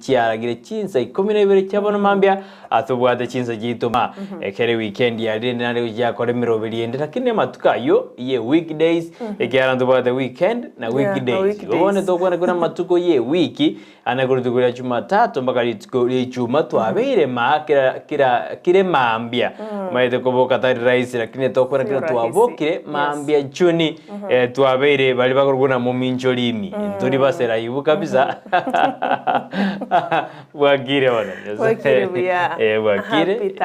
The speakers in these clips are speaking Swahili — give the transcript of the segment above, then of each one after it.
chiaragire chinsa 12 cyabono mambia atubwate chinsa gituma ekere weekend ya rende nare yakore mirobiri ende lakini matukayo ye weekdays ekera ndubwate weekend na weekdays ubone tokwana kuna matuko ye wiki anakurutukura Jumatatu mpaka Ijumaa twabeire kire mambia maite kuboka tari rais lakini tokwana kina twabokire mambia juni twabeire bali bakuruguna mu minjolimi turi basera ibu kabisa wagire wana wagire bia wagire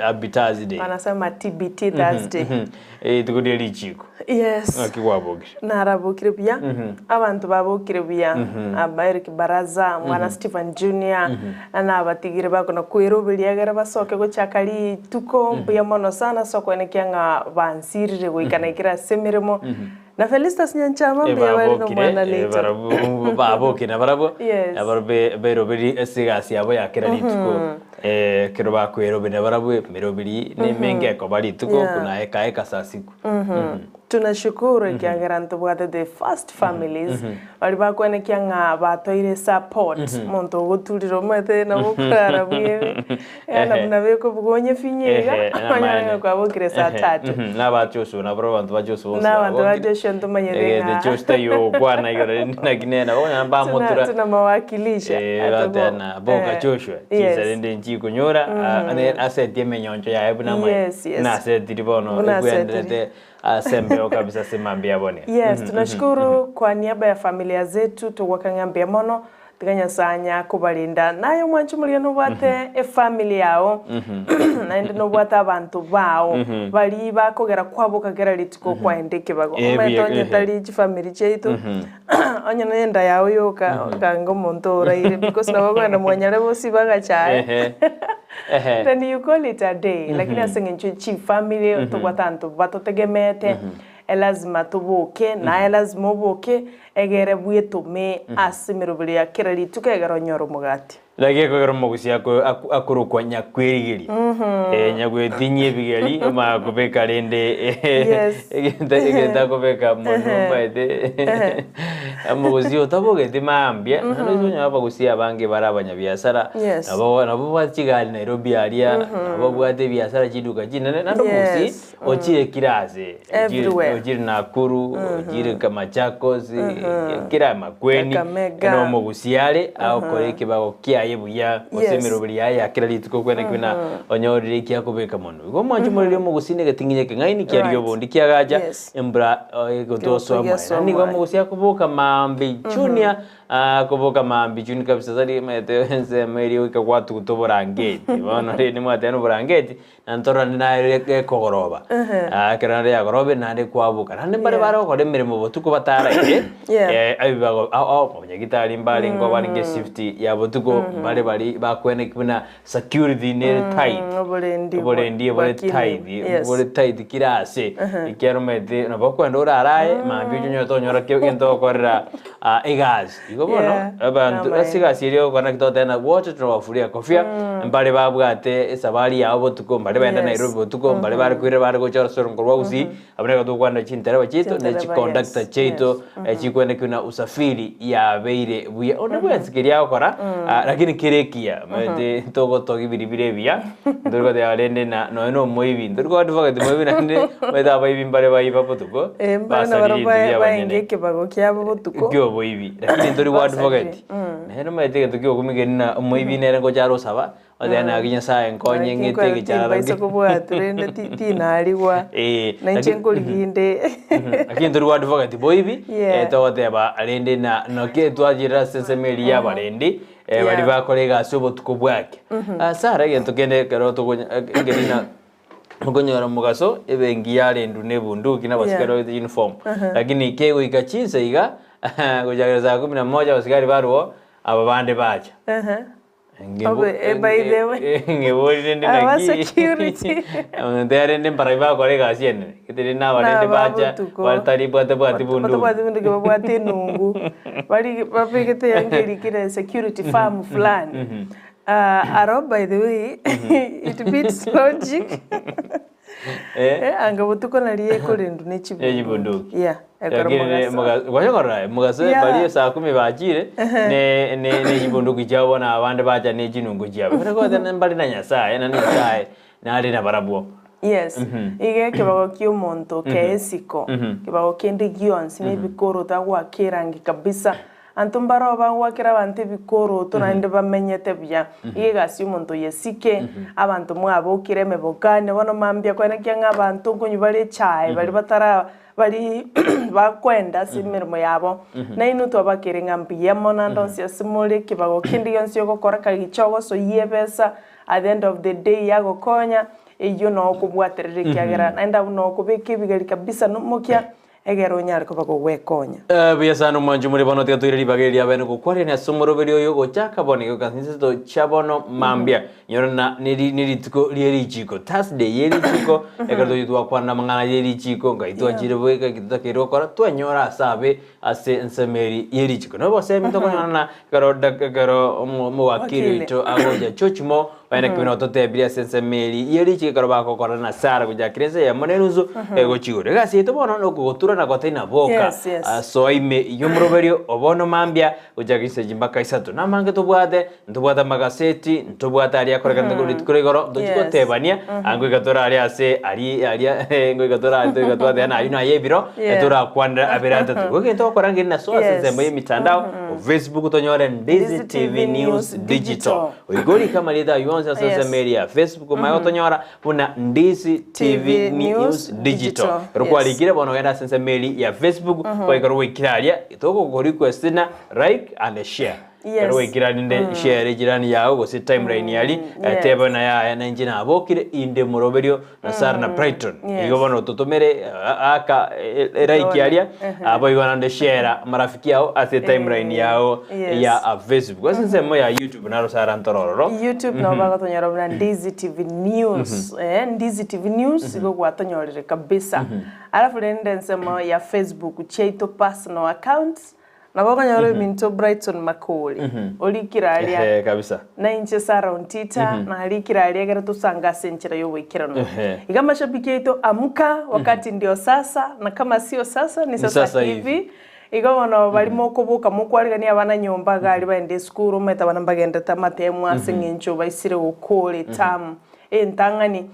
happy Thursday wanasema TBT Thursday tukudi lichiko yes akiwabokire narabokire bia abantu babokire bia abairiki baraza mwana Stephen Junior ana abatigire bakona kwirubiria gara basoke guchakali tuko bia mono sana soko enekyanga bansirire goikana ikira semirimo na Felistas Nyanchama bia bari no mwana leto babo kina barabo abarbe berobiri sigasi abo yakira lituko kero bakwero bine barabo merobiri ne menge ko bari tuko kuna eka saa siku tunashukuru kiagaranto bwate the first families bari bakwene kyanga batoire support monto guturiro mete na bukara bwe yana munabeko bugonye finyega amanya kwa bokire saa 3 n'abacyosho n'abaro bantu bacyosho bose n'abantu bacyosho ntumanyere nka cyosta yo kwana yore naginena bona bamutura tuna mawakilisha atana boka cyosho kizarende nkikunyora asete menyonjo ya ebuna mwe na asete ribono kwendete asembeo kabisa simambia bone yes tunashukuru kwa niaba ya familia zetu tuwakangambia mono tiganya sanya kubalinda nayo mwanchumulia no bwate family yao naende no bwate abantu bao bali bakogera kwabo kagera litiko kwa endeke bago umetonye tali family chetu onye nenda yao yoka kango montora ile because na bago na mwanyale bosi bagachaye then you call it a day lakini asengencho chi family tubwatanto batotegemete elazima tubuke na elazima ubuke egere bwitume asimirubiri ya kirali tukegero nyoro mugati lage ko gero mugusi akuru kwa nyakwirigiri nyagwetinye bigeri ma kubeka rende egenda kubeka mono baide amugusi otabogete mambia nano nya bagusi abange barabanya biasara nabo bachigali Nairobi aria nabo bwate biasara chiduka chinene nando mugusi ochire kiraze ochire Nakuru ochire Kamachakos kira makweni no mugusi ale akoreke bago kia yebuya osemerobiri ya kira lituko kwena kwina onyorire kia kubeka mono go mwanju muri mu gusine gatinginye ngaini kia ryo bondi kia gaja embra gotoso amana ni go mu gusia kubuka mambi junior kubuka mambi junior kabisa zari mete ense meri wika kwatu kutoborangeti bana ni mwate no borangeti nantora na kogoroba kira ya gorobe nande kwabuka nande bare bare ko demirimo botuko batara abibago nyagitari mbali ngo baringe safety ya botuko bari bakwene kuna security ne tight oborendi bore tight kirase ikero mete no bakwenda uraraye mambi junyo tonyora kento korera egas igobono abantu asigasiriyo kona kitote na watch trofuria kofia mbali babwate esabari ya botuko mbali baenda Nairobi botuko mbali bari kwire bari gochora sorongorwa usi abone ko kwanda chintera bachito ne conductor cheito chikwenda kuna usafiri ya beire buya onabwansikiria okora lakini kirekia mete togo togi biribire bia ndurgo de alende na no moibi ndurgo advoga de moibi nande meta baibi mbare baiba potuko bana baraba baingeke bago kyabo potuko kyo boibi lakini ndurgo advocate nero mete to kyo kumigena moibi nere go jaro saba odena aginya sa enkonye ngete gichara baisa kubwa trende tina aliwa na chengo liginde lakini ndurgo advocate boibi to deba alende na no ke twajira sesemeli ya barendi bari bakorega sobo tukubwake sara gento kende kero to ngerina mugonyora mugaso ebengi yale ndune bunduki na basikaro with uniform lakini kego ikachinsa iga kujagereza 11 basikari baruo ababande bacha by the way ngebori nende nagi security ndere nende paraiba korega siene kitiri na barende bacha baltari bwate bundu bwate nungu bali bapekete yangeri kire security farm fulani by the way it beats logic anga butuko naliye kulindu n'ekibunduki yeah mugase bali saa 10 bajire ne kibunduki cyabo na abandi baja ne kinungu cyabo reko tena mbali na nyasaye na nyasaye na ali na barabwo yes ige kibago ky'umuntu kesiko kibago kindi gionsi ne bikoro tagwakirangi kabisa antumbaro bangwakira abantu bikoro tunande bamenyete bya ige gasi umuntu yesike abantu mwabo kireme bokane bono mambya kwena kyanga abantu kunyu bali chai bali batara bali bakwenda simirimo yabo na inuto bakirenga mbiye mona ndonsi simule kibago kindi yonsi yokora kagichogo so yebesa at the end of the day yago konya iyo no kubwaterere kyagera naenda no kubika bigari kabisa numukya egero nyari ko bagwekonya biyasano mwanju muri bono teto iri bageri abene ko kwari na somoro beriyo yo gochaka bone ko kansinse to chabono mambia nyorona niri tuko lieri chiko Thursday yeri chiko egero yitwa kwana mangana yeri chiko ngaitwa jireweka kitakero kora twanyora sabe ase ensemeri yeri chiko no bose mito konyana garo mo wakiri to agoja chochmo bane kwino to tebia ensemeri yeri chiko bako kora na sara kuja krese ya moneruzo ego chigore gasi to bono no kutura na gotaina boka so ime yumroberio obono mambia ujagise jimbaka isatu namange tubwata magaseti ntubwata ali akora kandi kuligoro ndiko tebania ango gatora ali ase ali ngo gatora ali gatwate na yuna yebiro etora kwanda abirata tuko to korangi na so asembe yemitandao Facebook tonyore Ndizi TV News Digital uyigori kama lida yuanza sasa media Facebook mayo tonyora una Ndizi TV News Digital rukwa ligire bono enda sense meli ya Facebook kwa igoro wikiralia itoko ko request na like and share karo wikirani nde share jirani yao go si timeline yali tebo na ya na njina abokire inde muroberio na sar na Brighton igo bono totomere aka like yalia abo igona nde share marafiki yao ase timeline yao ya Facebook sense mo ya YouTube na rosara ntororo YouTube no baga tonyora bna Ndizi TV News Ndizi TV News igo gwatonyorere kabisa alafu lende nsemo ya Facebook cheito personal accounts naboga nyoro minto Brighton makoli olikiralia kabisa na inche sara ntita na alikiralia gara tusanga senchira yo wikirano igama shabiki yeto amuka wakati ndio sasa na kama sio sasa ni sasa hivi igabona barimo kubuka mukwari ni abana nyomba gali baende skuru meta bana bagenda tamatemu asengencho baisire ukole tam entangani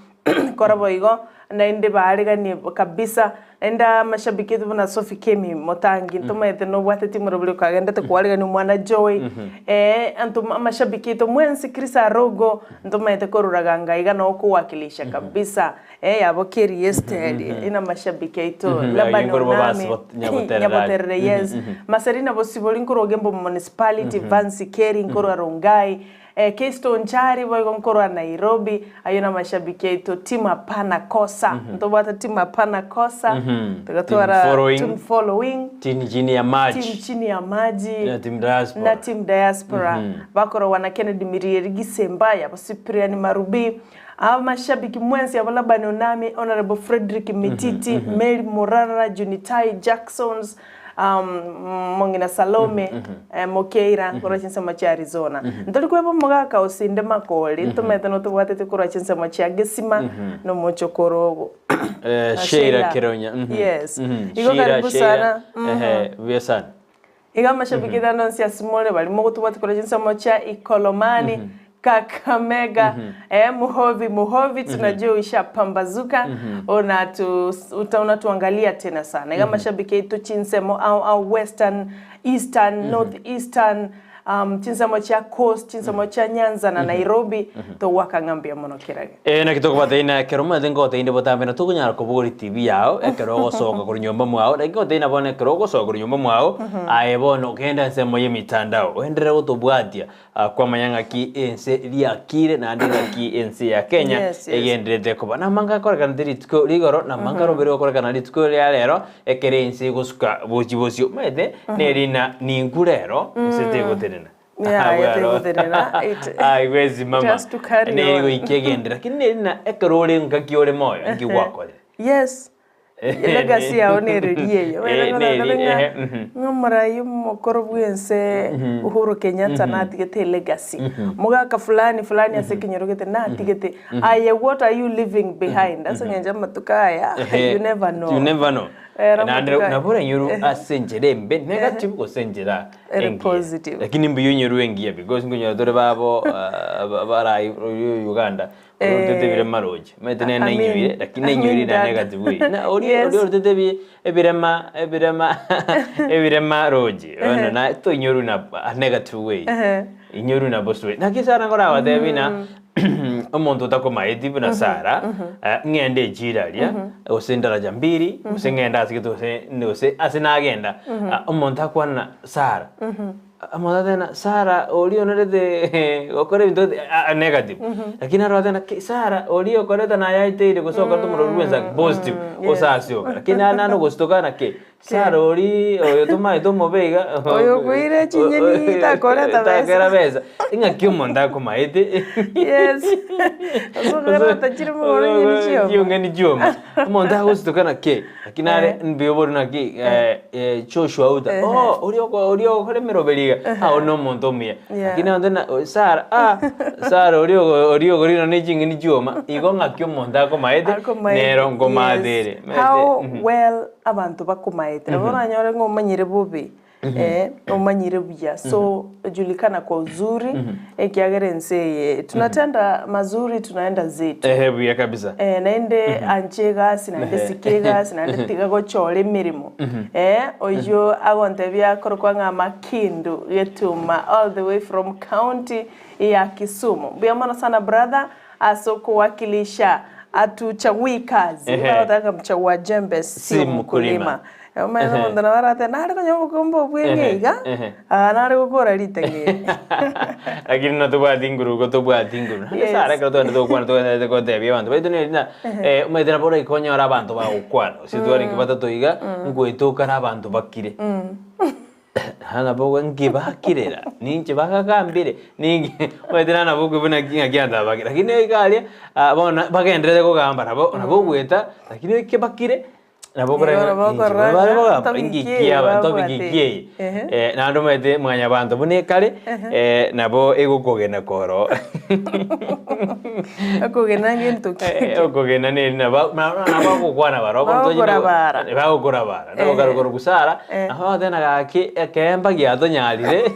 korabo igo naende baarigani kabisa enda mashabiki yetu na Sophie Kemi motangi ntoma yete no wateti murobuli kagenda te kwaligani mwana Joy antuma mashabiki yetu mwensi Krisa Rogo ntoma yete koruraganga iga no kuwakilisha kabisa yabokeri yesterday ina mashabiki yetu labano nami nyaboterere yes masarina bosiboli nkorogembo municipality Vansi Keri nkoro Rongai Keystone Chari boy gonkoro Nairobi ayona mashabiki yetu timu hapana kosa ntobata timu hapana kosa tukatwara team following team chini ya maji na team diaspora bakoro wana Kennedy Mirieri Gisemba ya Cyprian Marubi mashabiki mwensi ya balabano nami Honorable Frederick Mititi Mary Morara Junitai Jacksons Mongina Salome Mokeira kora chinsema cha Arizona ndoli kwepo mogaka osinde makoli ntometa no tubwatete kora chinsema cha Gesima no mochokorogo Sheira Kironya yes igo karibu sana Viasana iga mashabiki dano sia simole bali mo tubwate kora chinsema cha Ikolomani Kakamega muhovi tunajua ishapambazuka utaona tuangalia tena sana kama mashabiki yetu chinsemo au western eastern northeastern chinsemo cha coast chinsemo cha Nyanza na Nairobi to wakangambia mono kirage na kitoko bateina keroma dengo teinde botambe na tukunyara ko bugori TV yao ekerogo soka kuri nyomba mwao dengo teina bone kerogo soka kuri nyomba mwao aebono kenda nsemo yemitandao wendere utobwatia kwa mayanga ki ense liakire na andika ki ense ya Kenya egendrete ko bana manga kora kanadiri tuko ligoro na manga robero kora kanadiri tuko lero ekere ense gosuka bojibosi mede nerina ningurero nsete goterena wezi mama neri wikigendera kineri na ekerole ngakiore moyo ngiwakole yes legacy yao nererie yo ngomara yumukoro bwense Uhuru Kenyatta na tigete legacy mugaka fulani asekinyorogete na tigete aye what are you leaving behind asa ngenja matukaya you never know na bora nyuru asenjere mbe negative ko senjera positive lakini mbiyo nyuru engia because ngonyo dore babo bara Uganda urutete bire maroje metene na nyuire lakini nyuire na negative na ori urutete bi ebirema roje ono na to nyuru na negative way nyuru na boswe na kisara ngora wadebina omuntu takomaiti buna Sara ngende jiraria osendaraja mbiri osengenda asikito se asinagenda omuntu akwana Sara amadana Sara olio nerede okore bintu negative lakini arodana Sara olio koreta na yaite gusoka tumurwenza positive osasio lakini anano gustokana ke Sara oli oyo tumai tumobega oyo kuire chinyeni ta koreta beza inga kyomonda komaite yes asogara tajirimo ngeni ngeni joma monda gustokana ke lakini are mbiyoboro na ke Joshua uta olio kore meroberiga no muntu mia lakini andena Sara olio gorino ni jingini joma igonga kyomonda komaite nero ngomadere how well abantu bakumaite bona nyore ngomanyire bubi omanyire buya so julikana kwa uzuri ekiagerense tunatenda mazuri tunaenda zetu buya kabisa naende anchega sinaende sikega sinaende tigago chole mirimo oyo agontebya korokwa ngama kindu yetuma all the way from county ya Kisumu biyamana sana brother asoko wakilisha atuchagui kazi nataka mchagua jembe si mkulima Mwana ndana warate nari konyo kombo bwengeiga nari gukora litenge lakini no tobwa dinguru go tobwa dinguru sara ka to ndo kwana to ko te bia bantu baitu ni na umedera bora ikonyo ara bantu ba ukwano situari kibata toiga ngwetoka na bantu bakire hana bogo ngibakirera ninje bakagambire ningi umedera na bogo buna kinga kyanda bakira lakini ikalia bona bagendere ko gamba nabo gweta lakini kibakire nabokora ingikia bantu bigikie na ndo mete mwanya bantu bune kale nabo egukogena koro akogena ngento okogena ne nabo kukwana baro kontoje bagukora bara nabo karukoro kusara aho tena gaki ekemba giato nyalire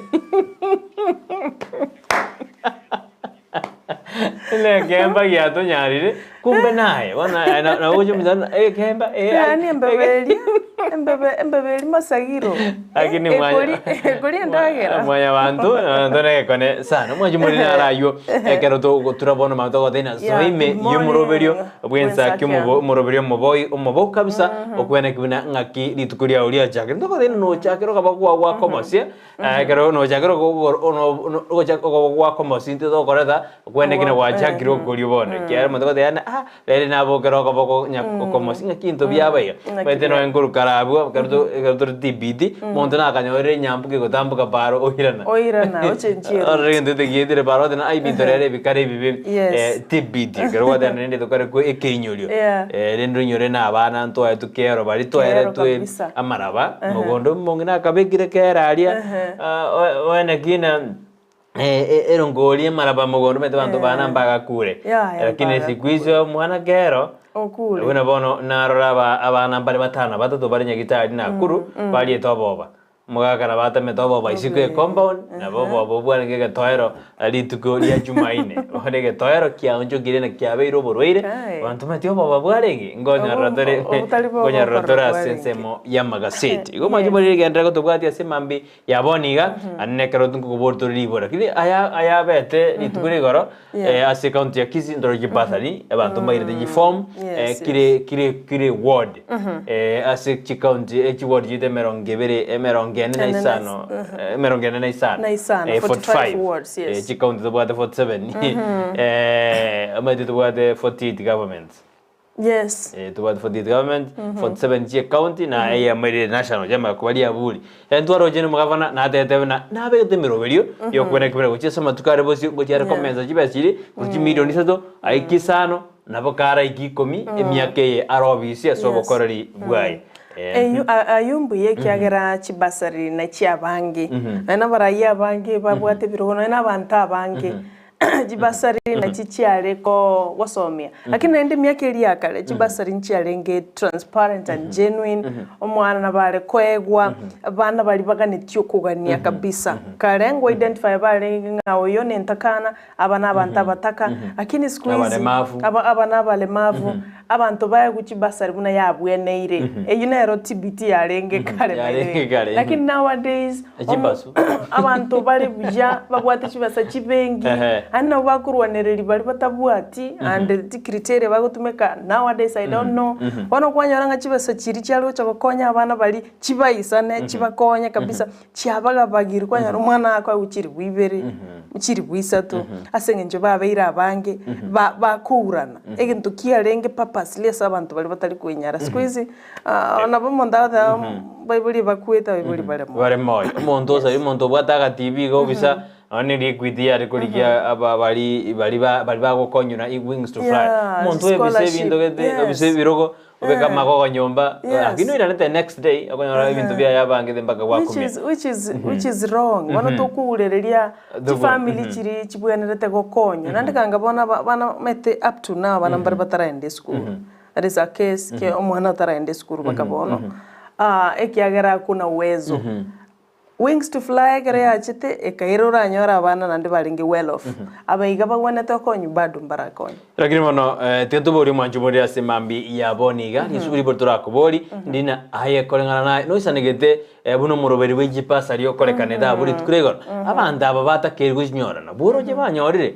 ile kemba giato nyalire kumbe naye wana na ujo mzana kemba yani embebeli masagiro lakini mwanya kuri ndagera mwanya bantu ndone kone sana mwaje muri narayo ekero to turabona manto godena soime yumuroberio bwensa muroberio mobo kabisa okwena kibina ngaki litukuria ulia chake ndoko dena no chakero kabakwa wa komosia ekero no chakero go chakero wa komosia ndo koreda kwena kina wa chakiro kulibone kiara manto godena lele nabo kero kabako komosia kinto biabaya bete no enguru karabu kero tibidi montana kanyore nyambuke gotambuka baro oirana ochenchiro orende de giedere baro dena ai bitorere bikare bibe tibidi kero wadana nende tokare ko ekenyolio rendo nyore na abana nto ayetu kero bari to ere to amaraba mogondo mongina kabegire keraria wena kina erongolie maraba mogondo mete bantu bana mbaga kure lakini sikwizo mwana kero okule wena bono narora abana bari batana batatu bari nyagitari na kuru bari etoboba mugakana bata metoboba isike compound na bobo bwana ngege toero alituko ya Jumaine onege toero kia onjo girena kia beiro boroire bantu metio boba bwarenge ngonya ratore sensemo ya magazeti igo majumuri gendra ko tobwati asemambi yaboniga annekero tunko borto libora kidi aya bete litukuri goro ase county ya Kisii ndoroji pathani abantu maire de form kire ward ase county ward jite merongebere merongene na isano 45 words yes chikaunti to bwate 47 amadi to bwate 48 government yes to bwate 48 government 47 chi county na ya mari national jama kubali abuli entwaro jene mugavana na tete na be temiroberio yo kwena kibere kuchesa matukare bosi gochare komenza chibasiri kuchi milioni sato aikisano nabo kara igikomi emyaka ye arobisi asobokoreri bwaye ayumbu yekyagera chibasari na chiabangi na baraya abangi babwate birono na banta abangi chibasari na chichiare ko wasomia lakini ende myaka eri yakale chibasari nchiarenge transparent and genuine omwana na bare kwegwa abana bali baganityo kugania kabisa karengo identify bare ngawo yo nentakana abana banta bataka lakini squeeze abana balemavu abantu baye kuchibasari buna yabweneire eyinero TBT yarenge kare lakini nowadays abantu bali buja babwate chibasa chibengi anna bakurwanereri bali batabwati and the criteria bagutumeka nowadays I don't know bano kwanyaranga chibasa chiri cyalo cyakokonya abana bali chibayisane chibakonya kabisa cyabaga bagiri kwanyara umwana akwa ukiri bwibere ukiri bwisatu asenge nje babeira abange bakurana egintu kiyarenge purposeless abantu bali batari kwenyara squeeze nabo monda Bible bakweta Bible bare moyo umuntu osa umuntu bwataga TV go bisa ani liquidity ari kurikia abali bagokonyura wings to fly umuntu ebise bindo gete ebise birogo ubeka magogo nyomba akino ina the next day akonyora ibintu bya yabange mpaka wakumye which is wrong bano tokurereria ti family chiri chibwenerete gokonyo nandikanga bona bana mete up to now bana mbari bataraende school that is a case ke omwana taraende school bakabono ekiagera kuna uwezo wings to fly kare achite ekairora nyora abana nandi baringe well off abaiga bagwana tokonyu bado mbarakonyo lakini mono tento bori mwanju bori asemambi ya boniga ni suri portora ko bori ndina aye kolengana na no isanegete buno muroberi weji pasari yokorekane da buri tukurego abanda babata kergus nyora na boro je banyorire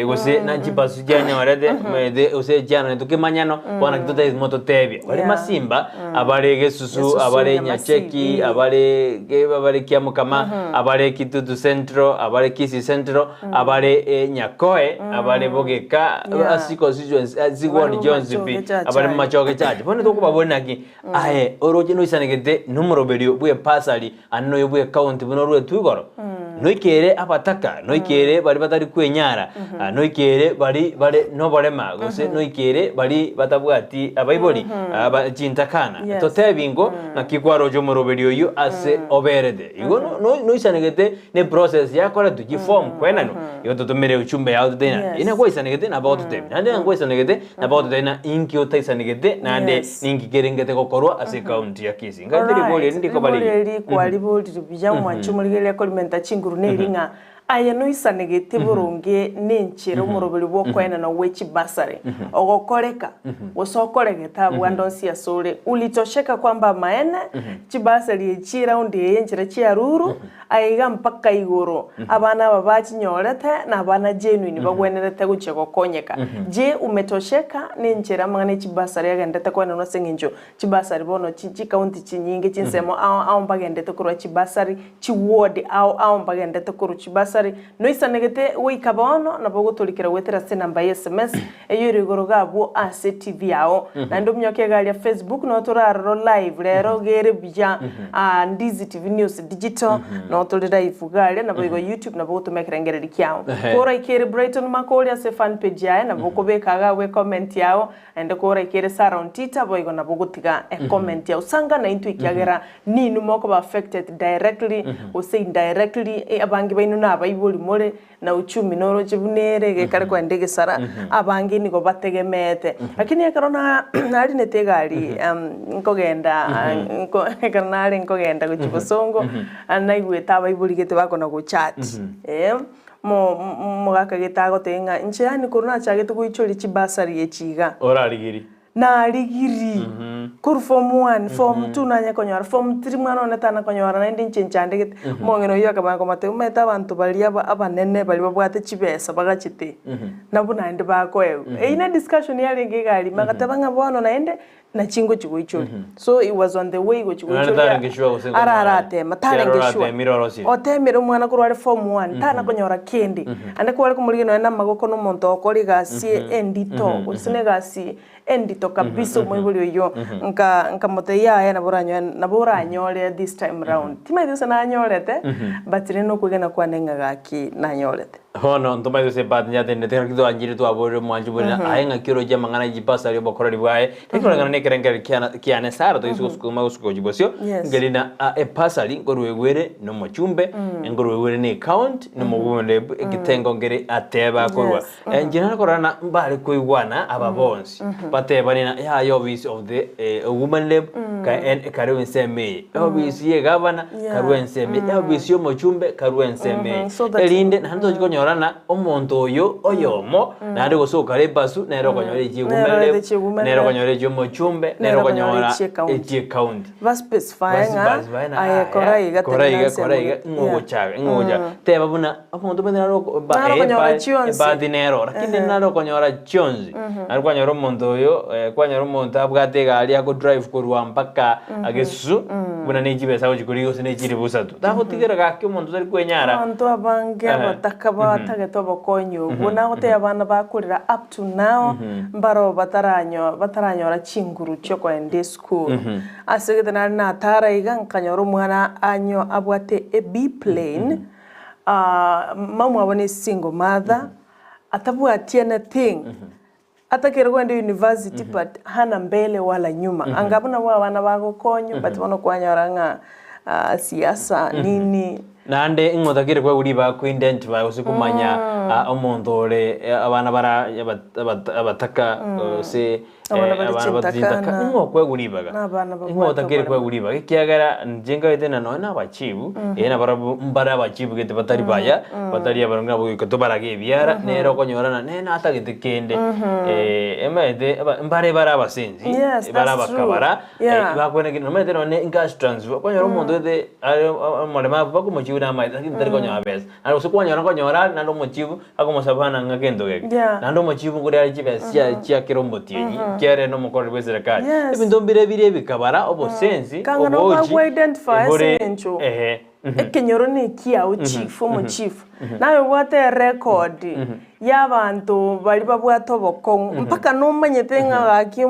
gose na jipasu janya warede mede ose jana tuke manyano wana kitote moto tebye bali masimba abarege susu abare nyacheki abare kiamukama abare kitutu centro abare Kisii centro abare nyakoe abare bogeka asiko zigwani jonzipi abare machoke chaje pone to kubabona ki aye oroje no isanegete numero berio buye pasali anno yobuye account buno ruwe twigoro noikere abataka noikere bari batari kwenyara noikere bari no barema gose noikere bari batabwati abaibori abajintakana totebingo nakikwaro jo moroberio yu ase oberede igo no isanegete ne process yakora tuji form kwenano igo totomere uchumbe ya tena ina kwa isanegete na about tebe nande kwa isanegete na about tena inki otaisanegete nande ninki gerengete kokorwa ase county ya Kisii ngatiri boli ndiko bali kwali boli bija mwanchumuligele kolimenta chinguru neringa aya no isanegete burunge nenchero murobeli bwo kwena na wechi basare ogokoreka usokoregeta bwandonsi ya sole ulitosheka kwamba maene chibasari echira undi yenchira chiaruru aiga mpaka igoro abana babachi nyorete na abana genuine bagwenerete gucheko konyeka je umetosheka nenchera mangane chibasari yagendete kwena no senginjo chibasari bono chi county chinyinge chinsemo au mbagendete kurwa chibasari chi ward au mbagendete kurwa chibasari no isanegete wikabono na bogutulikira wetera se namba SMS eyo rigoro gabo ase TV yao na ndo mnyoke gali ya Facebook no turaro live lero gere bija Ndizi TV News digital no turira ifugali na bogo YouTube na bogutumekera ngere kyao kora ikere Brighton makoli ase fan page yae na bokobeka we comment yao ende kora ikere surround Twitter bogo na bogutiga comment yao sanga na intu ikiagera ninu moko affected directly or say indirectly abangi bainu na Bible more na uchumi noro chibunere gekare kwa ndege sara abangi niko bategemete lakini yakarona ari netegari nkogenda kanale nkogenda kuchibosongo anaigweta Bible gete bakona go chat mo gakageta gotenga nchani korona chagete kuichori chibasari echiga orarigiri na rigiri kur form 1 form 2 nanya konyora form 3 mwana onetana konyora na ndi nchenchande mongeno yoka bango mate umeta abantu bali abanene bali babwate chibesa bagachite nabuna ndi bakoe ina discussion yale ngegali magatabanga bono naende na chingo chikuichori so it was on the way go chikuichori ararate matarengeshwa otemere umwana kurwale form 1 tana konyora kendi ande kwale kumulino na magoko no monto okoli gasi endito usine gasi endito kabisa mwibuli yo nka mote ya na boranyole this time round timaidisa na nyolete but reno kugena kwa nenga gaki na nyolete hono ntumaido se bat nyate ne ter kido anjiri to aboro mwanju bona ayenga kiro jama ngana jipasa ri bokoro libwae tekiro ngana ne kerengere kiane sara to isu skuma usko jibosio ngelina e pasali ngorwegwere no mochumbe ngorwegwere ne account no mubonde ekitengo ngere ateba korwa njina korana mbali koigwana ababonsi bateba nina ya office of the woman lab karwe nseme office ye governor karwe nseme office yo mochumbe karwe nseme elinde nando jikonyorana omonto oyo oyomo nande gosoka lebasu nero konyore jigumele nero konyore jo mochumbe nero konyora echi county va specifying aya koraiga ngoja teba buna omonto benero ba dinero lakini naro konyora chionzi naro konyora omonto oyo konyora omonto abwate gali ako drive korwa mpaka agesu buna nejibesa ojikurigo sine chiri busatu daho tigera gakyo omonto ari kwenyara omonto abange batakaba tagatobo konyo buna gote abana bakurira up to now mbaro bataranyora chinguru choko ende school asegete na tara iga nkanyoro mwana anyo abwate a B plane mamu abone single mother atabwatie anything atakero kwenda university but hana mbele wala nyuma angabona bana bagokonyo but bono kwanyoranga siasa nini nande ingotakire kwa uriba ku identify usikumanya omonto ole abana bara abataka se abana bataka ingokwe uribaga ingotakire kwa uribaga kiagara njenga itena no bachibu ena bara bachibu gete batari baya batari abaranga bugiko barage biara nero konyorana nena atagite kende emede mbare bara abasenzi bara bakabara bakwene kino mede no ngas transfer konyora omonto de molema bakumo na mai lakini tari konyo abes alo sukwanya konyora nando mochivu akomosabana ngakendo geke nando mochivu kuri ari chibes chia kirombotie kere no mukoro bezerekali ebintu bire bikabara obosensi oboji identify sencho ekenyoro ne kia uchifu mochifu nayo bwate record y'abantu bali babwato bokon mpaka no manyete ngaki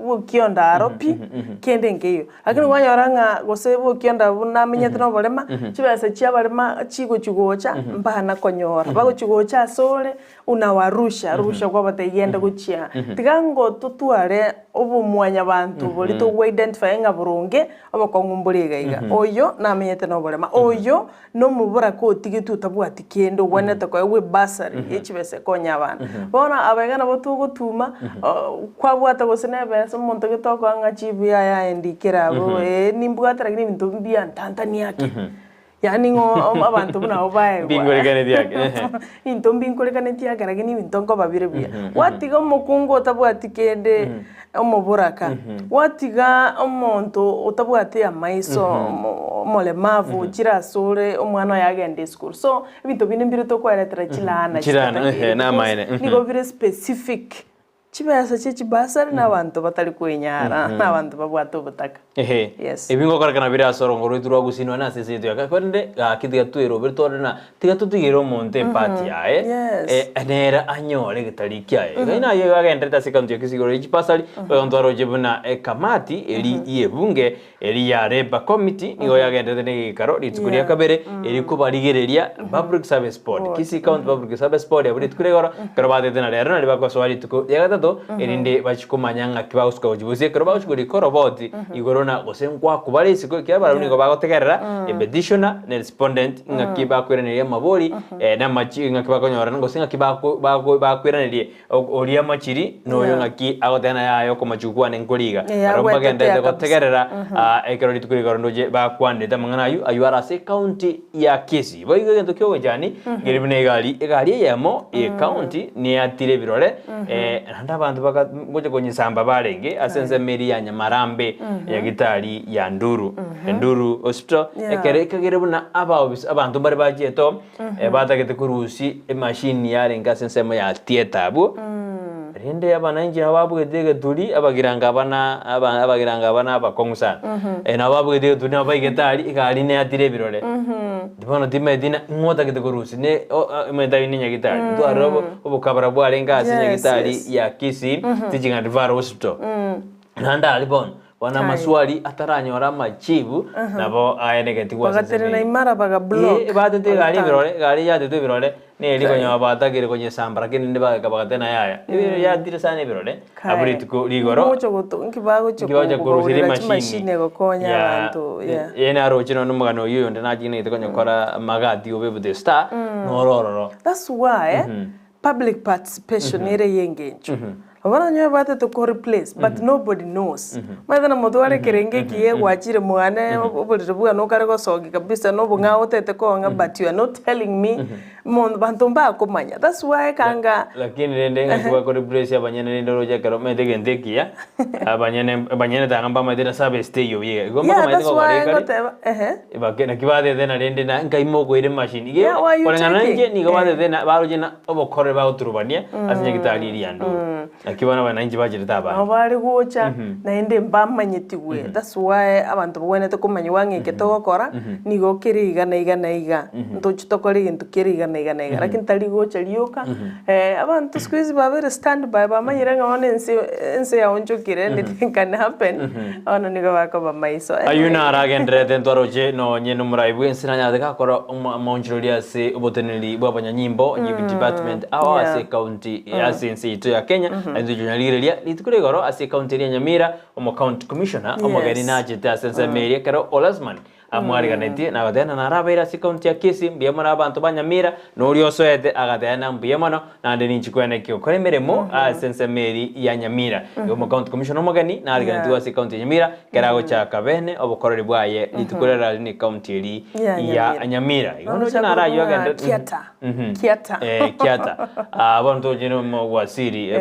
bukionda aropi kende ngeyo lakini wanyoranga gose bukionda bunamenyete no bolema chibese chia balema chigo chugocha mbana konyora bago chugocha sole unawarusha kwa batayenda guchia tigango tutware obumwanya abantu boli to identify ngaburunge abakongumburiga iga oyo namenyete no bolema oyo no mubura ko tigitu tabwati kendo waneta ko we basari echibese konya abana bona abagana botugutuma kwa bwata gosenebe so monto gitoko anga chibu ya endikira bo nimbwatara gini bintu mbia Tanzania yake yani ngo abantu buna obaye bingorekane diake into bingorekane diake ragini bintongo babire bia watiga mukungo tabwati kende omoburaka watiga omonto otabwati amaiso molemavu chirasure omwana yagende school so ibintu binimbire to kwaletera chilana na maine nigo very specific chibasa chibasari n'abantu batari kwenyara n'abantu babwato butaka yes ebingo karakana bira sorongo rwitwa gusinwa na sesito yakakwende akidiga tuero bertore na tiga tutigero monte pati yae anera anyore gitarikia ina yo agenda ta sekantu yakisigoro chipasari ondwaro jebuna kamati eli yebunge eli ya reba committee nigo yagenda ne gikaro ritukuria kabere eli kubarigereria public service board Kisii County public service board aburi tukuregora karabade na rero na bako swali tuko yagata erinde bachikumanyanga kibauska ujibuze kero baushuguri koroboti igorona gosenkwa kubali siko kyabara unigo bagotegerera ebeditiona ne respondent ngakiba kwiranire mabori na machi ngakibakonyora ngosenga kibako bakwiranire oria machiri no ngaki agotena yayo komachukwa nenkoliga aromba gende gotegerera ekero litukuri gorondoje bakwandeta mangana ayu arase county ya Kisii boigo gento kyo jani geribine egali yamo e county ni atire birore abantu bakaboje konyisamba barenge asenze meri ya Nyamarambe ya gitari ya Nduru hospital ekere buna abantu bari bajeto batagete kurusi machine yarenga asenze ya theater abo rinde abana injira babwedege tuli abagiranga abana abakongusa na babwedege tuli abayigetari igali ne atire birore dibono dimedina ngota gete kurusi ne imenda ininya gitari ndo arobo obukabara bwarenga asinya gitari ya Kisii teaching and Referral Hospital nanda alibon wana maswali ataranyora machibu nabo ayenegeti kwa bagateri na imara baga block badete gali birore gali yade to birore ne liko nya bata kire kwenye sambara kini ndiba kabakatena yaya ibi ya dire sana ibirole aburi tuko ligoro mucho gutungi bago cyo kurusiri machine gokonya abantu yena ro chino numugano yuyo ndana jine itokonya kora magati obe the star no. That's why public participation ere yengencho abana nyo bata to ko replace but nobody knows madana modware kerenge kiye gwachire mwana obulirbuga no kare go sogi kabisa no bunga otete ko nga but you are not telling me mon bantomba akomanya. That's why kanga lakini rende ngwa ko replace abanyene rende roja kero mete gendekia abanyene tangamba madena sabe stay yo ye gomba madena ko kare ibakena kibade dena rende na ngaimo ko ire machine ye kolengana nje ni gobade dena baro jena obokore ba uturubania asinya kitaliri yandu akibana bananji bajire taba abari gocha naende mbamanyetiwe. That's why abantu bwene to kumanya wange ketokora nigo kiriga na iga ntochitokore gintu kiriga na iga lakini tali gocha lioka abantu squeeze babere stand by bamanyira ngone ense ya onchokire anything can happen ono nigo bako bamaiso ayuna aragendre tentoroje no nyenu muraibu ensina de kakora monjrolia se oboteneli bwabanya nyimbo youth department ase county ase ense to ya Kenya njonyalirelia litukure goro ase county ya Nyamira omo county commissioner omo gari na jeta sense meria karo olasman amwari ganeti na gadena na rabera ase county ya Kisii mbiyamana abantu banyamira no riosoete agadena mbiyamano na ndeni chikwene kyo kore meremo sense meri ya Nyamira omo county commissioner omo gani na arigantu ase county ya Nyamira kerago cha kabene obokorere bwaye litukurera ni county eri ya Nyamira igono chana rayo agenda kiata abantu jino mo wasiri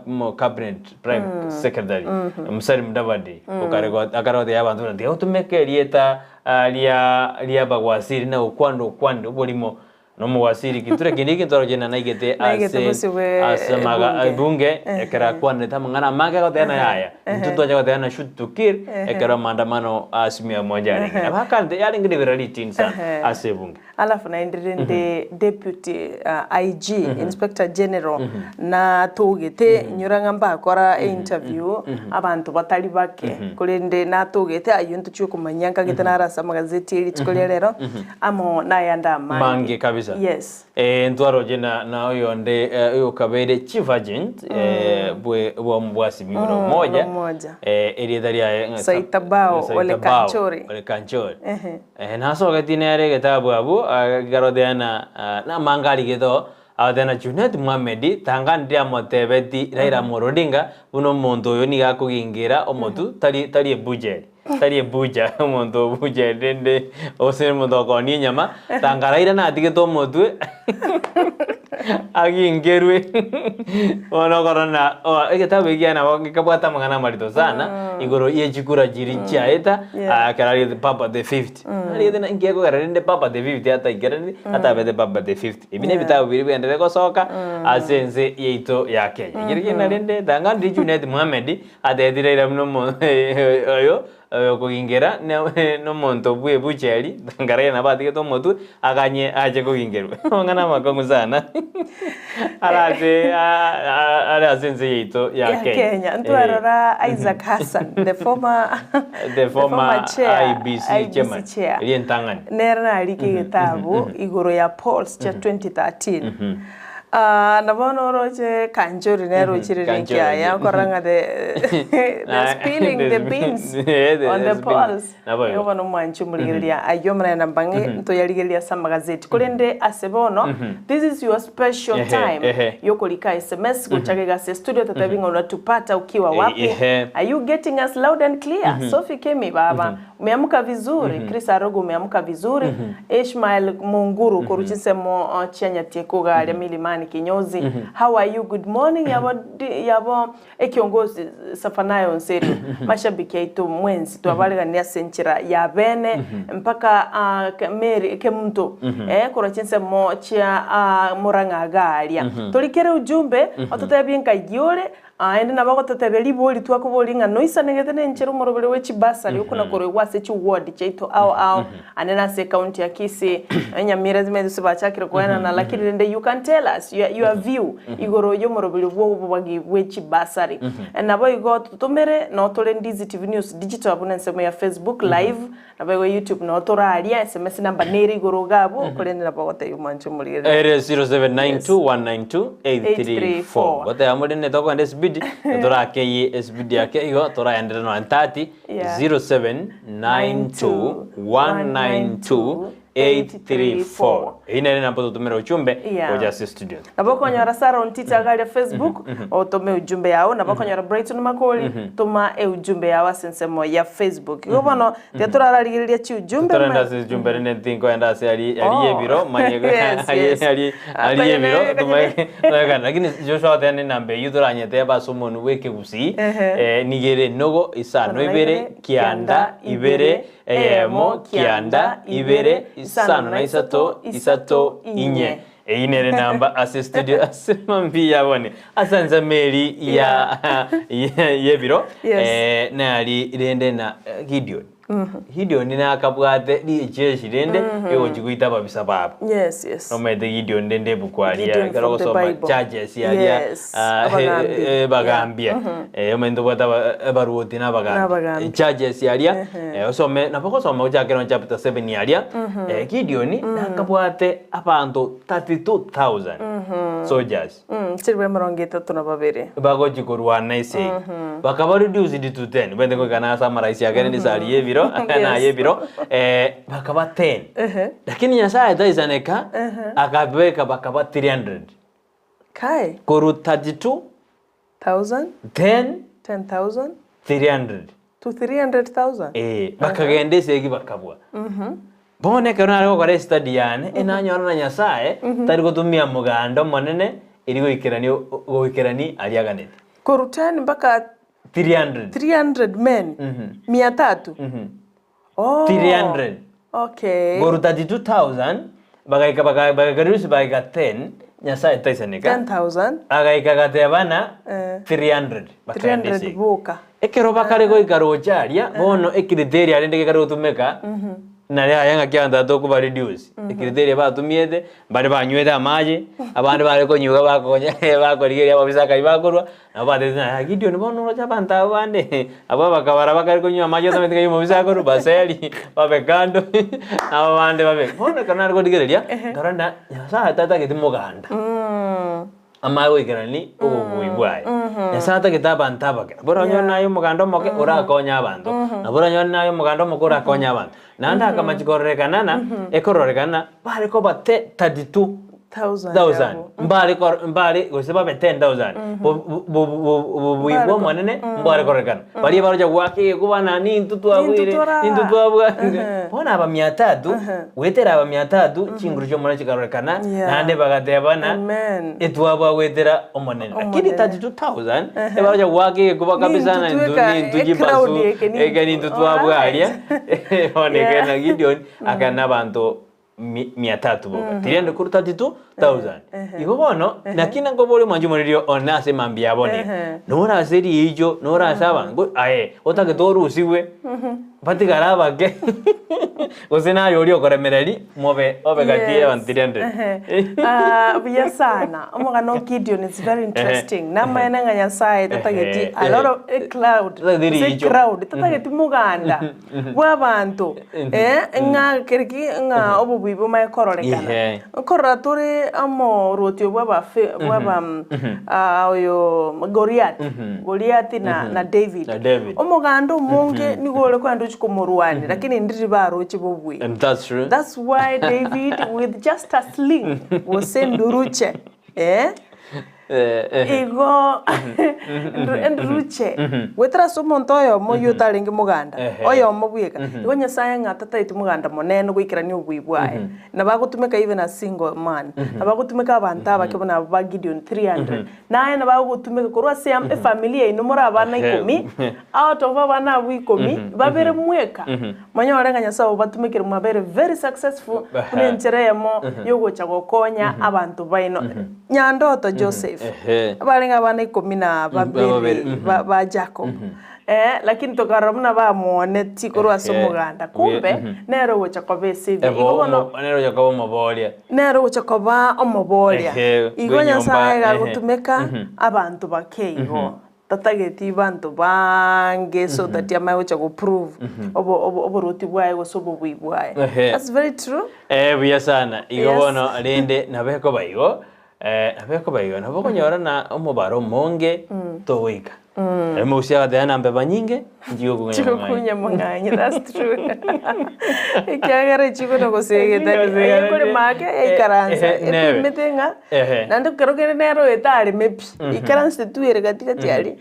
mo cabinet prime secretary musari mudavadi okarego akarote yabantu ndi otumeke lieta lia bagwasiri na ukwando bolimo no muwasiri kiture kiniki torojena naigete ase maga bunge ekera kwane tamangana maga gotena yaya ntuto aja gotena shoot to kill ekera maandamano asimia moja ringi abakande yali ngide reality insa ase bunge alafu na indirende deputy IG inspector general na togete nyurangamba akora interview abantu batali bake kulende na togete ayuntu cyo kumanyanga gitana rasa magazeti eri tikolerero amo na yanda mange kabisa yes ntwaro jena na oyo nde oyo kabere chief agent bwe mbwasi miuro moja eri daria saitabao ole kanchori na so gatine are getabu abu garodena na mangali gedo adena Junet Muhamedi tangandia motebeti Raila Morodinga uno mondo yo ni gakugingira omotu tali buja mondo buja dende ose mondo koni nyama tangaraira na atigeto motu agingerwe ono korona egetabu igiana wakabwata mangana marito sana igoro yechikura jiricha eta akarali papa the 50 ali dena ingeko garende papa the 50 ata igerani ata bede papa the 50 ibine bitabu biri endele ko soka asense yeito ya Kenya girigina rende tangandi Junet Muhamedi adedire mno oyo kugingera no monto bwe bucheri ngare na batike to motu aganye aje kugingerwe ngana makongu sana ala sense yeito ya Kenya ntwarora Isaac Hassan the former IBC chairman rientangani nera alike gitabu igoro ya polls cha 2013 nabono roje kanjori nero chirikia ya koranga the spilling the beans on the polls yobono mwanchu muligeria ayomra na bange to yaligeria sa magazeti kulende asebono this is your special time yokolika SMS kuchagega se studio tatabinga unatupata ukiwa wapi are you getting us loud and clear Sophie Kemi baba umeamka vizuri Chris Arogo umeamka vizuri Ishmael Munguru koruchisemo chenya tiekoga ya milimani kinyozi how are you good morning yabo ekiongozi safanayo nseri mashabiki yetu mwenzi twabalega ni senchira ya bene mpaka Mary kemto koruchisemo chia muranga galia tolikere ujumbe ototabyenka yore ende nabako tatabeli boli twako bolinga noisa negete nchero morobele wechi basari ukuna kore wa ase chi ward cheito au anena se county ya Kisii Nyamira zimedu bachakira kwena na lakini rende you can tell us your view igoro yo morobili bwo bwagi wechi basari na boy go tutumere no tole Ndizi TV News digital abuna nsemo ya Facebook live na boy YouTube no toralia SMS number neri igoro gabo kolende na bagote yumancho muri 0792192834 bote amode ne toko ande speed tora ke speed yake igo tora ende no 30 0792192834 ine namba tutumira ujumbe kwa studio nabako nyara Sara ontita gali Facebook otome ujumbe yao nabako nyara Brighton makoli tuma ujumbe yao sensemo ya Facebook yobono tetura raligiria chi ujumbe tenda se ujumbe ne tinko enda se ali yebiro manyego ali yebiro tuma lakini Joshua tene nambe yudura nyete basomonu weke Gusii nigere nogo isano ibere kianda ibere eyemo kianda ibere isano na isato inye inere namba ase studio asemambi yabone asanza meri ya yebiro na ali irende na Gideon Gideon nina akabwate di jeshi rende yojiguita babisa baba yes no mede Gideon ndende bukwalia karo soma charges ya bagambia yomendo bata baruoti na bagambia charges ya osome napoko soma ujakero chapter 7 yalia Gideon nakabwate abantu 32,000 soldiers sirwe marongeta tunababere bagoji kurwana ise bakaba reduce to 10 bende ko kana summarize ya gani sali yebiro akana yebiro bakaba 10 lakini Nyasaye daizaneka akabeka bakaba 300 kai koru 32,000 10,000 300 to 300,000 bakagende segi bakabwa bone kana ro kare study yane enanyona na Nyasaye tari gutumia mugando monene iri goikerani aliaganete koru 10 mpaka 300 men 300 300 okay goru 32,000 bagaikarusi bagaika 10 Nyasaye taisaneka 10,000 agaikagate abana 300 boka ekero bakare goikaro charia bono ekriteria rende karo tumeka na ya yanga kyanda to kuba reduce ekriteria batumiete bari banyweta amaje abandi bari konyuga bakonya bakorigeria babisa kai bakorwa abade na Gideon bono cha banta bande aba bakabara bakari konywa amaje tamete kai babisa koru baseli babekando abande babe bono kana korigeria karanda Nyasaye tata kitimuganda amago ikerani ubuibwaye Nyasaye kitaba bake bora nyona yo mugando moke urakonya abantu na bora nyona yo mugando moke urakonya abantu nanda kama chikorekanana ekororekana bari ko bate 32,000 mbali goseba be 10,000 buibwo manene mbari korekana bari baroja wake kubana ni ntutu abwire bona aba 300 wetera aba 300 chinguru cyo mwana chikarorekana nande bagatebana etwaba wetera omonene lakini 32,000 ebaroja wake kuba kabisa na ntujibasu egani ntutu abwaria onekena Gideon akana bantu 300 boga tirende kuri 32,000 igo bono nakina ngo bole manju muririo onase mambia bone nora seri ijo nora saba ngo otage toru usiwe batigara bage osena yori okoremereri mobe obegatie bantirende biya sana omugano Gideon is very interesting nama enanga Nyasaye tatageti a lot of crowd tatageti muganda bwabantu nga keriki nga obubibo mai kororekana korratore amo rotio bwaba oyo Goliath na David omuganda omonge nigole kwando chikomorwani lakini ndiri baro chibobwe and that's true that's why David with just a sling was senduruche ego nduruche wetra somontoyo moyo talingi muganda oyo mobweka igo Nyasaye ngatata itumuganda monene gwikirani obwibwaye na bagutumeka even a single man na bagutumeka abantu abakebona ba Gideon 300 naye na bagutumeka korwa same family ino mora abana 10 out of abana 10 babere mweka manyo orenga Nyasaye batumekere mabere very successful kunencheremo yogocha gokonya abantu baino nyandoto Joseph abalenga abana 10 na babere ba Jacob lakini tokaromna ba muone tikoro asomuganda kumbe nero gocha kobese igono nero gocha koba mobolia nero gocha koba omobolia igonya saega gutumeka abantu bakeigo tatageti bantu bange so that yama gocha go prove oboroti bwaye go sobo bwaye. That's very true. Buya sana igono rende nabeko baigo naboko nyora na omobaro monge towika musia de na mbeba nyinge ngiyo kunya manganya. That's true. Ikiagara chiko no gosegeta kuri make ikaranza metenga nando kero kene nero etari mepi ikaranza tuere katika tiari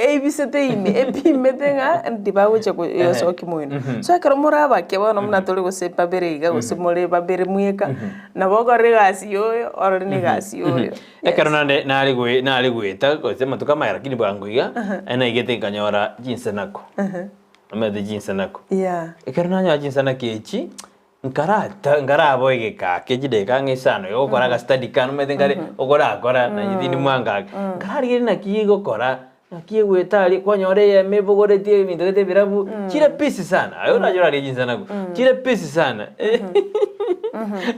ebisete ime epi metenga ndibawo chako yosoki moino so kero muraba ke bono muna tole gosepa berega gosemole babere mueka na bogo regasi yoyo orone gasi yoyo kero nande nali gwita gosema tukamara kini bwanguiga ena igete kanyora jinse nako amede jinse nako kero nanya jinse nakechi ngara boyge ka kejide ka ngisano yo kora ga study kan medengare okora na yidini mwanga ngari na kigo kora nakie gwetali kwanyore ya mebogore tie mindete birabu chira pisi sana ayo najora jinse nako chira pisi sana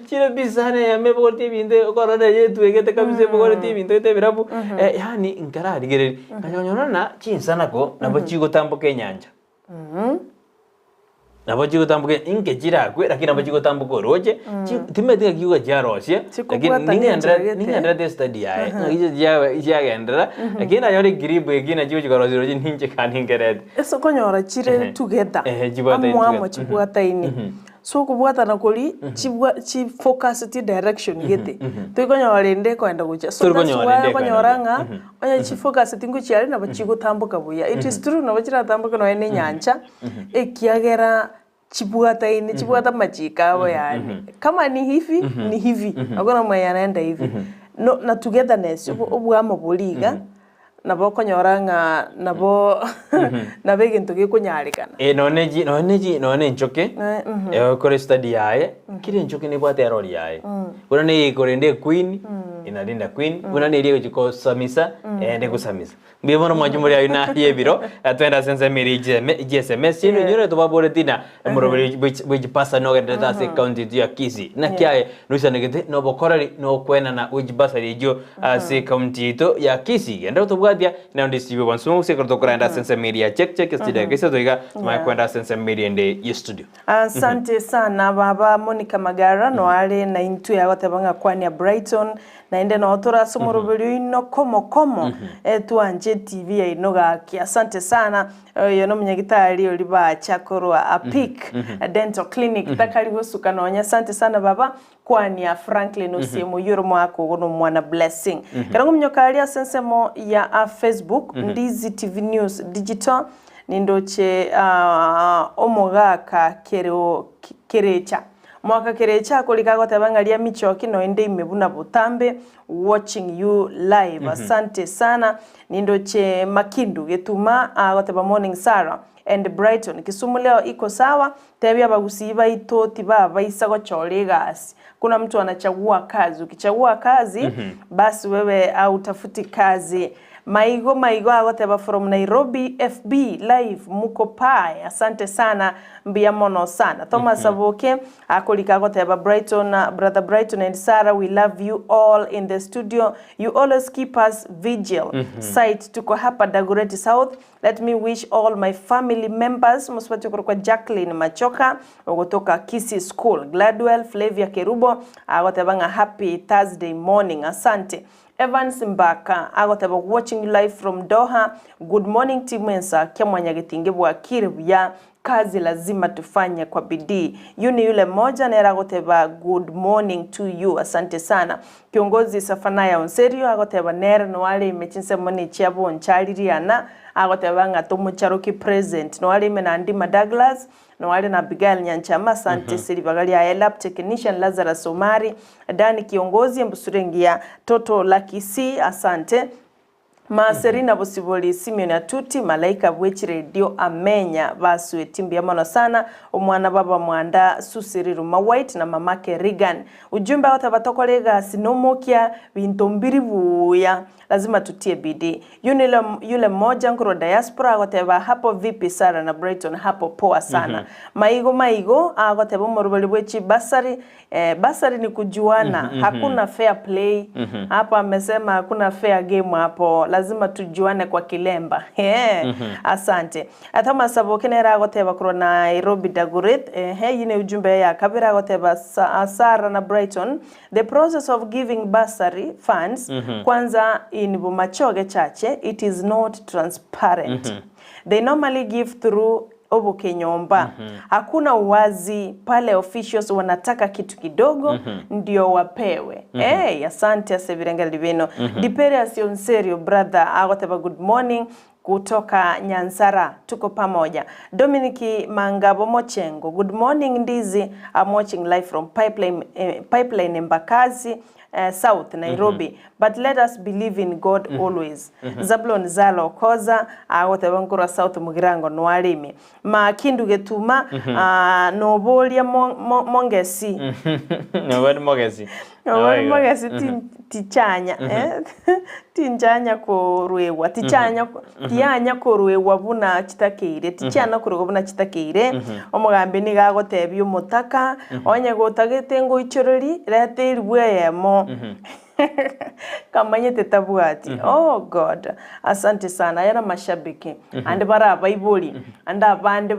chira pisi sana ya mebogore tie binde okora na yetu egete kabise bogore tie mindete birabu yani ngara digere kanyonyona na jinse nako na bachigo tamboke nyanja nabajigo tambuke inge jira kwe lakini nabajigo tambuko roje timete kiuga jarosia lakini ningendra de study yae ngije gendra lakini ayori gribu egina jigo jarosia roje ninje kaningeret eso konyora chire together amwamo chibwata ini so kubwata na koli chi focus ti direction gete to konyora inde kwenda kucha so konyora nga onya chi focus tingo chiari na bachigo tambuka buya. It is true na bachira tambuka no ene nyanja ekiagera chibuata machika abo yani kama ni hivi agona mayanaenda hivi no na togetherness obwamo boliga nabo konyoranga nabo nabege ntoge kunyarikana none nchoke kore study yae kire nchoke ni bwate roli yae kuna ni korende queen inalinda queen kuna ni ile chiko samisa ende kusamisa mbibono mwajumuri ayina yebiro atwenda sense miri GSMS sino nyore to baboretina murobiri which passa no get that county ya Kisii na kiae nusa negete no bokorari no kwena na which passa rijo se county to ya Kisii endo to bwadia na ndisibe wansumu se korto kwenda sense miri check stida kisa toiga tuma kwenda sense miri ende ya studio. Asante sana baba Monica Magara no ale na intu ya watabanga kwani ya Brighton na ende na otora sumurubiri ino komo tuanje TV ya inoga ki. Asante sana yono munyagitari oliba chakorwa a peak a dental clinic takali hosuka nonya. Asante sana baba kwani ya Franklin usiemu yuro mwako gono mwana blessing karangu mnyokalia sensemo ya Facebook Ndizi TV News Digital nindoche omogaka kerecha mwaka kerecha kolikago tabangalia michoki no ende imebuna butambe watching you live. Asante sana nindoche makindu getuma agoteba morning Sarah and Brighton Kisumu leo iko sawa tebya Gusii baito tiba baisa gochole gasi. Kuna mtu anachagua kazi, ukichagua kazi basi wewe au tafuti kazi. Maigo agoteba from Nairobi FB live muko pai. Asante sana mbia mono sana. Thomas Avoke akolika agoteba Brighton brother Brighton and Sarah, we love you all in the studio. You always keep us vigil. Site tuko hapa Dagoretti South. Let me wish all my family members musipati kwa Jacqueline Machoka kutoka Kisii School, Gladwell Flavia Kerubo agoteba happy Thursday morning. Asante. Evans Mbaka agoteba watching you live from Doha. Good morning team Ensakia mwanyagitinge bwa kiribya kazi lazima tufanye kwa bidii. Yuni yule moja na agoteba good morning to you. Asante sana. Kiongozi Safanaya Onserio agoteba nere no wale imechinse moni chiabo nchaliana agoteba ngatomo charoki present no wale menandima Douglas no wale na Abigail Nyanchama. Asante Silivagalia Elap technician Lazarus Omari Dani kiongozi mbusurengia Toto la Kisii. Asante Maserina Bosiboli Simeon Atuti Malaika Bwechi Radio Amenya baswe timbi amano sana omwana baba mwanda Susiriru White na mamake Regan ujumbe wote batokolega sinomokia bintu mbiri buya lazima tutie bidii yule mmoja ngoro diaspora agoteba hapo vipi Sara na Brighton hapo poa sana maigo agoteba morobali bwechi basari ni kujuana hakuna fair play hapa amesema hakuna fair game hapo lazima tujuane kwa kilemba asante atama sabokenera agoteba kuro na Nairobi Dagoret yine ujumbe ya kabira agoteba Sara na Brighton the process of giving bursary funds kwanza in Bumachoge chache it is not transparent they normally give through Obukenyomba hakuna uwazi pale officials wanataka kitu kidogo ndio wapewe asante aseviranga liveno dipere asionserio brother agoteba good morning kutoka Nyansara tuko pamoja Dominic Mangabo Mochengo good morning Ndizi I'm watching live from pipeline Mbakazi South Nairobi but let us believe in God always Zablon Zalo Koza agote bankura South Mugirango Nwalimi Makindu Getuma Nobolia Mongesi Nobody Mongesi tichanya tinjanya koruewa tianya koruewa buna chitakeire tichana koruewa buna chitakeire omugambe ni gagotebya omutaka onye gotagete ngo ichorori rete irweyemo kamanyete tabwati oh god asante sana yana mashabiki ande bara baibuli anda abande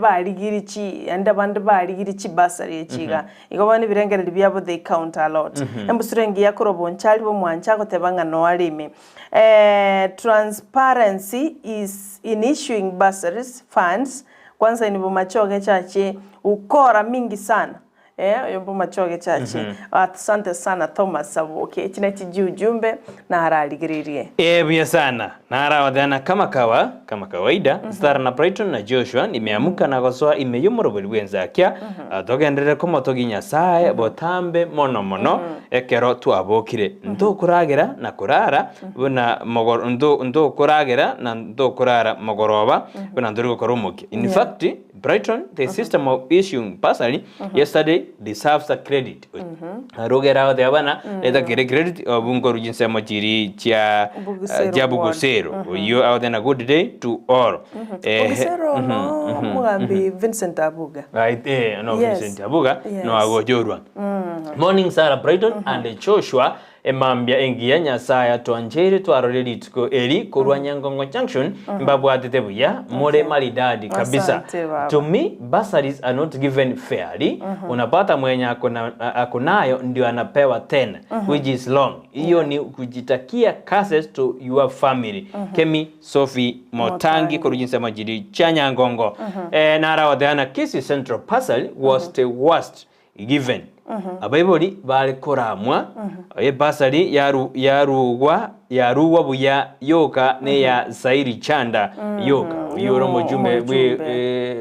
barigirichi basari echiga igobani birengere byabo they count a lot embusurengi yakorobo nchali bo mwancha gotebanga no alime transparency is in issuing bursaries funds kwanza ni Bumachoge chache ukora mingi sana yombo Machoge chache asante sana Thomas Saboke china ujumbe na haraligiririe bia sana na harawadana kama kawaida Star na Brighton na Joshua nimeamuka na gosoa imeyumuro buli Ensakia dogendere komo toginya sae botambe mono ekero twabokire ndokuragera na kurara buna mogoro ndokuragera na ndokurara mogoroba buna ndurigo koromoke in fact Brighton the system of issuing bursary yesterday deserves a credit rogera de abana leta credit obungoro jinse mojiri chia Bugusero you are then a good day to all Bugusero no mugambi Vincent Abuga right no Vincent Abuga no agojorwa morning Sarah Brighton and Joshua emambia engia nyasaya twanjere twaroreri tuko eri kurwa Nyangongo junction mbabwatete buya more maridadi kabisa to me bursaries are not given fairly unapata mwenye akunayo ndio anapewa tena which is long hiyo ni kujitakia curses to your family Kemi Sophie Motangi kurujinsa majiri cha Nyangongo nara wadana Kisii Central Parcel was the worst given abaiboli bali koramwa bursary yarugwa buya yoka ne ya Sairi Chanda yoka yoromo jumbe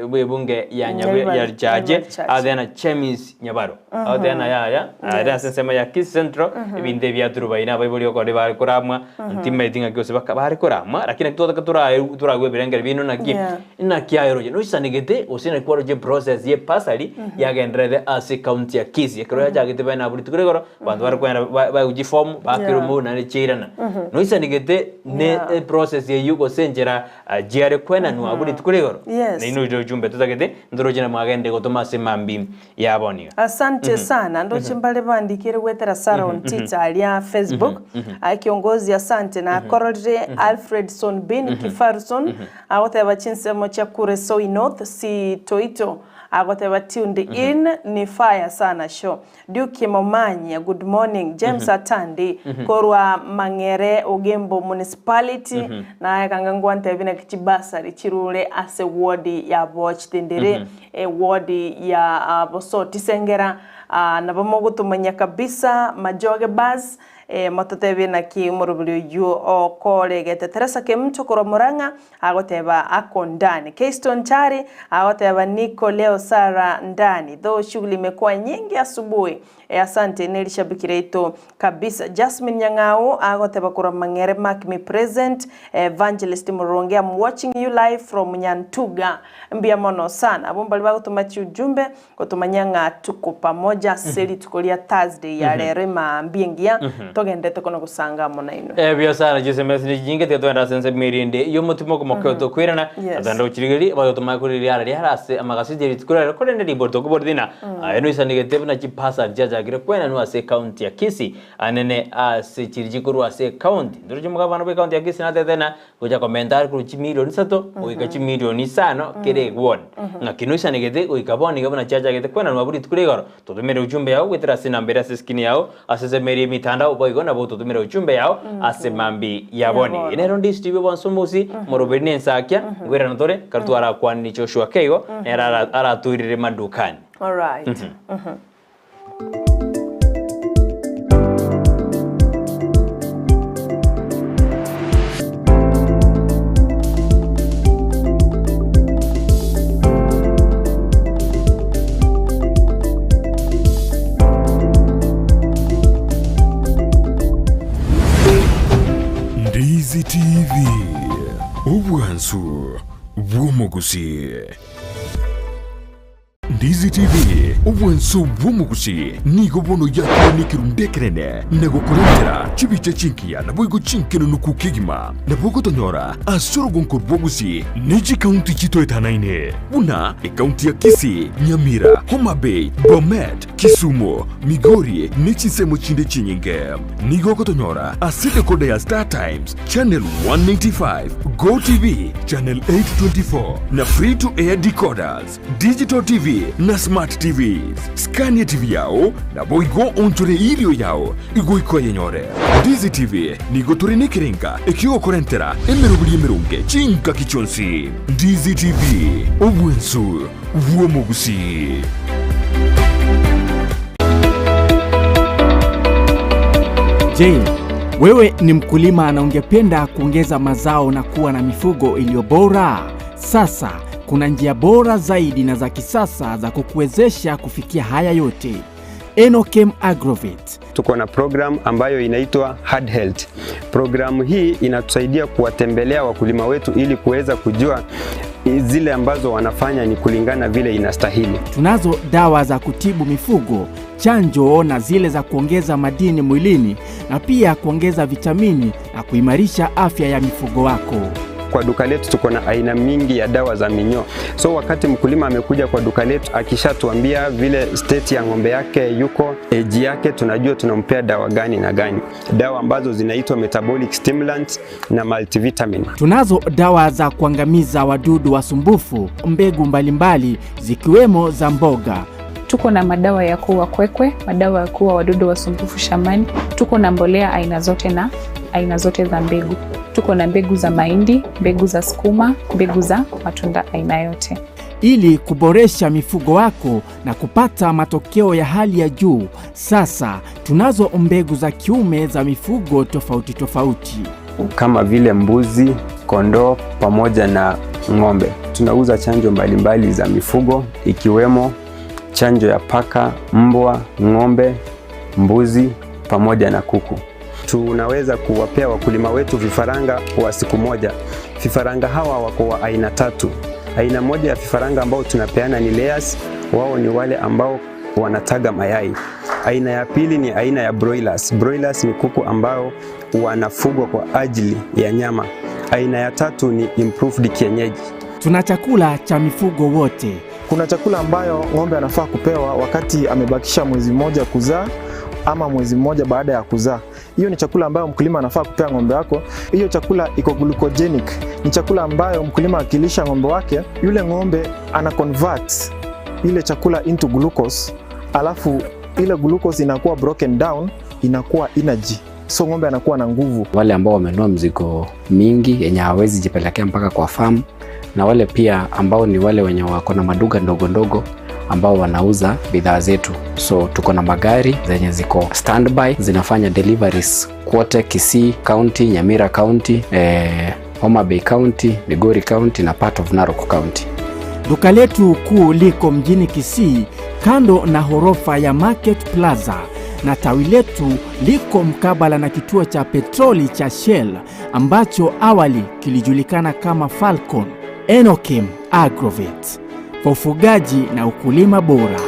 bwe bunge ya nyawe ya jaje adena Chemis Nyabaro adena ya ada sensema ya Kisii Central ibinde byaturuba ina abaiboli yoko bali koramwa ntimme dinga kyose bali koramwa lakini tutoka turagwe birengere bino na kiayeroje no isanigete osina kwaro process ye bursary yagendrede as county ya Kisii ekero jagete bana buri tukuregoro bantu bari kwenda ba ujiform bakirumu na chirana no isanigete ne process ye yugo senjera jiare kwena no aburi tukuregoro ne ino jumbe tutagete ndoroje na magende gotoma semambi yaboni asante sana ndo chimbale bandikire wetera Sara on Twitter alia Facebook akiongozi asante na korode Alfredson bin Kifarson awote bachinsemo cha kure Soi North si toito agote tuned in ni fire sana show Duke Momanya good morning James Atandi korwa Mangere Ogembo municipality na kangangwante bina kichibasari chirule ase ward ya Boch Tendere ward ya Boso Tisengera na bamogo tumanya kabisa Majoge bus matotebe na ki murubuli yu o kole gete Teresa ke mtu koromoranga agoteba ako ndani. Keystone Chari agoteba niko leo Sara ndani. Though shughuli imekuwa nyingi asubuhi. Asante nilishabiki reto kabisa. Jasmine Nyang'ao agoteba koromangere mark me present. Evangelist Muronge, I'm watching you live from Nyantuga. Mbia mono sana. Abombali bago tumachi ujumbe kutumanyanga tuko pamoja seli tukolia Thursday ya rema mbiengia togende tokono kusanga mona ino. Bia sana jise message jinge teto enda sense mirinde yo mutimo ko mokyo kwirana atanda uchirigeri bago tumakuriri ara harase amagasije tukurara korende riborto ko bordina eno isanigete na chipasa jagire kwena no ase county ya Kisii anene ase chirjikuru ase county nduruje mugabana be county ya Kisii na tetena kuja komentar ku milioni 3 uikachi milioni 5 kere won na kinoisa negete uikaboni gabana jagite kwena no aburi tukurigoro tutumere ujumbe yao witira sina mbere ase skini yao ase meri mitandao boigo na bo tutumere ujumbe yao ase mambi yaboni inero ndi Steve Bonsumusi morobeni Ensakia ngwera notore kartuara kwani Joshua Keigo era ara tuirire madukani. All right. Ndizi TV Obwansu Gusii. Ndizi TV Obwansu Gusii nigo bono yakoni kirundekrene nego kurendera chibiche chinkia na boigo chinkeno nukukigima na bogo tonyora asoro gonkor Gusii neji county chito etanaine una county ya Kisii, Nyamira, Homa Bay, Bomet, Kisumu, Migori nechi semo chinde chinyinge nigo kotonyora asite kode ya Star Times channel 195 Go TV channel 824 na free to air decoders digital TV na smart TVs Scania TV yao na boigo onchore ilio yao igo iko yenyore Ndizi TV nigo turine kirenga ekio korentera emerunge chinka kichonsi Ndizi TV Obwansu Gusii. Je, wewe ni mkulima na ungependa kuongeza mazao na kuwa na mifugo iliyo bora? Sasa kuna njia bora zaidi na za kisasa za kukuwezesha kufikia haya yote. Enokem Agrovet. Tuko na program ambayo inaitwa Hard Health. Programu hii inatusaidia kuwatembelea wakulima wetu ili kuweza kujua zile ambazo wanafanya ni kulingana vile inastahili. Tunazo dawa za kutibu mifugo, chanjo na zile za kuongeza madini mwilini na pia kuongeza vitamini na kuimarisha afya ya mifugo wako. Kwa duka letu tuko na aina mingi ya dawa za minyoo. So wakati mkulima amekuja kwa duka letu akishatuambia vile state ya ng'ombe yake yuko, age yake, tunajua tunampea dawa gani na gani. Dawa ambazo zinaitwa metabolic stimulants na multivitamin. Tunazo dawa za kuangamiza wadudu wasumbufu, mbegu mbalimbali zikiwemo za mboga. Tuko na madawa ya kuua kwekwe, madawa ya kuua wadudu wasumbufu shambani. Tuko na mbolea aina zote na aina zote za mbegu. Tuko na mbegu za mahindi, mbegu za sukuma, mbegu za matunda aina yote. Ili kuboresha mifugo wako na kupata matokeo ya hali ya juu, sasa tunazo mbegu za kiume za mifugo tofauti tofauti. Kama vile mbuzi, kondoo pamoja na ng'ombe. Tunauza chanjo mbalimbali za mifugo ikiwemo chanjo ya paka, mbwa, ng'ombe, mbuzi pamoja na kuku. Tunaweza kuwapea wakulima wetu vifaranga wa siku moja. Vifaranga hawa wako wa aina 3. Aina moja ya vifaranga ambao tunapeana ni layers, wao ni wale ambao wanataga mayai. Aina ya pili ni aina ya broilers. Broilers ni kuku ambao wanafugwa kwa ajili ya nyama. Aina ya 3 ni improved kienyeji. Tuna chakula cha mifugo wote. Kuna chakula ambayo ng'ombe anafaa kupewa wakati amebakisha mwezi mmoja kuzaa ama mwezi mmoja baada ya kuzaa. Hiyo ni chakula ambayo mkulima anafaa kupea ng'ombe wako. Hiyo chakula iko glucogenic. Ni chakula ambayo mkulima akilisha ng'ombe wake, yule ng'ombe ana convert ile chakula into glucose. Alafu ile glucose inakuwa broken down, inakuwa energy. So ng'ombe anakuwa na nguvu. Wale ambao wamenunua mzigo mingi yenye hawezi jipelekea mpaka kwa farm, na wale pia ambao ni wale wenye wako na maduka ndogo ndogo, ambao wanauza bidhaa zetu. So tuko na magari zenye ziko standby zinafanya deliveries kote Kisii County, Nyamira County, Homa Bay County, Migori County na part of Narok County. Duka letu kuu liko mjini Kisii kando na ghorofa ya Market Plaza, na tawi letu liko mkabala na kituo cha petroli cha Shell ambacho awali kilijulikana kama Falcon Enokim Agrovet, kwa ufugaji na ukulima bora.